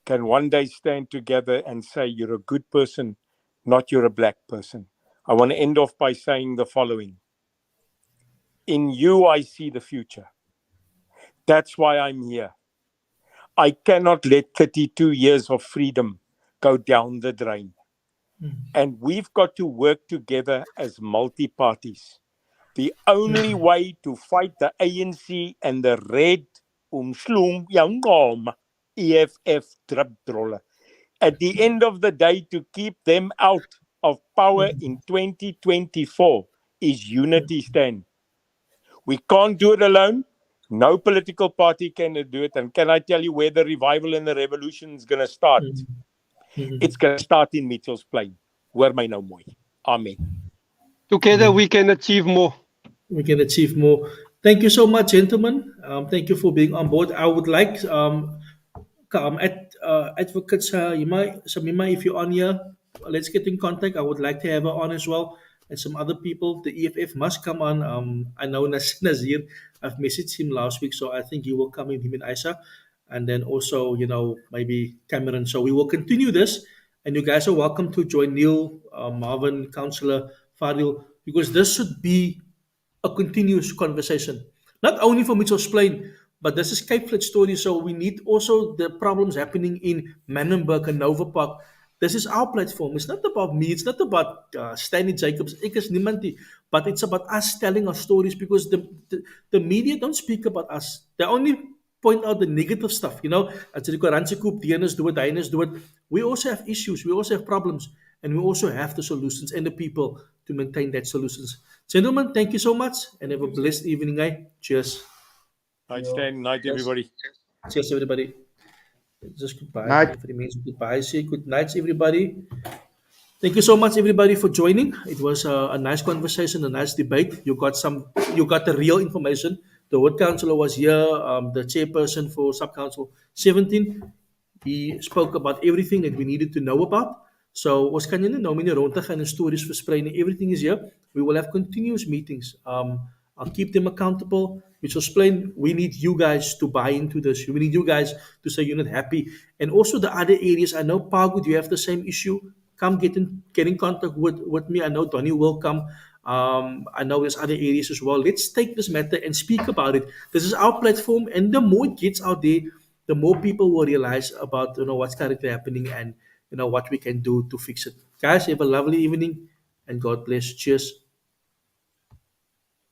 can one day stand together and say, you're a good person, not you're a black person. I want to end off by saying the following. In you, I see the future. That's why I'm here. I cannot let 32 years of freedom go down the drain. And we've got to work together as multi-parties. The only way to fight the ANC and the red umslung yangom EFF dripdrolle, at the end of the day, to keep them out of power in 2024 is unity stand. We can't do it alone. No political party can do it. And can I tell you where the revival and the revolution is going to start? It's going to start in Mitchell's Plain. Hoor my nou mooi. Amen. Together we can achieve more. We can achieve more. Thank you so much, gentlemen. Thank you for being on board. I would like Advocate Samima, if you're on here, let's get in contact. I would like to have her on as well, and some other people. The EFF must come on. I know Nazir. I've messaged him last week, so I think he will come in, him and Aisha, and then also, maybe Cameron. So we will continue this, and you guys are welcome to join Neil, Marvin, Councilor, Fadiel, because this should be a continuous conversation, not only for Mitchell's Plain, but this is Cape Flats story. So we need also the problems happening in Manenberg and Nova Park. This is our platform. It's not about me. It's not about Stanley Jacobs. Ek is niemand nie. But it's about us telling our stories, because the media don't speak about us. They only point out the negative stuff. As die koerantse koop, die ene is dood, die ene is dood. We also have issues. We also have problems. And we also have the solutions and the people to maintain that solutions. Gentlemen, thank you so much, and have a blessed evening. Cheers. Night, Stan. Night, everybody. Cheers, everybody. Just goodbye. Night. Everybody means goodbye. Say good nights, everybody. Thank you so much, everybody, for joining. It was a nice conversation, a nice debate. You got the real information. The ward councillor was here, the chairperson for sub-council 17. He spoke about everything that we needed to know about. So ons kan nie nou meer rond te gaan en stories versprei nie. Everything is here. We will have continuous meetings. I'll keep them accountable. Which will explain, we need you guys to buy into this. We need you guys to say you're not happy. And also the other areas. I know, Pagud, you have the same issue. Come get in contact with me. I know Donnie will come. I know there's other areas as well. Let's take this matter and speak about it. This is our platform, and the more it gets out there, the more people will realize about what's currently happening and what we can do to fix it. Guys, have a lovely evening, and God bless. Cheers.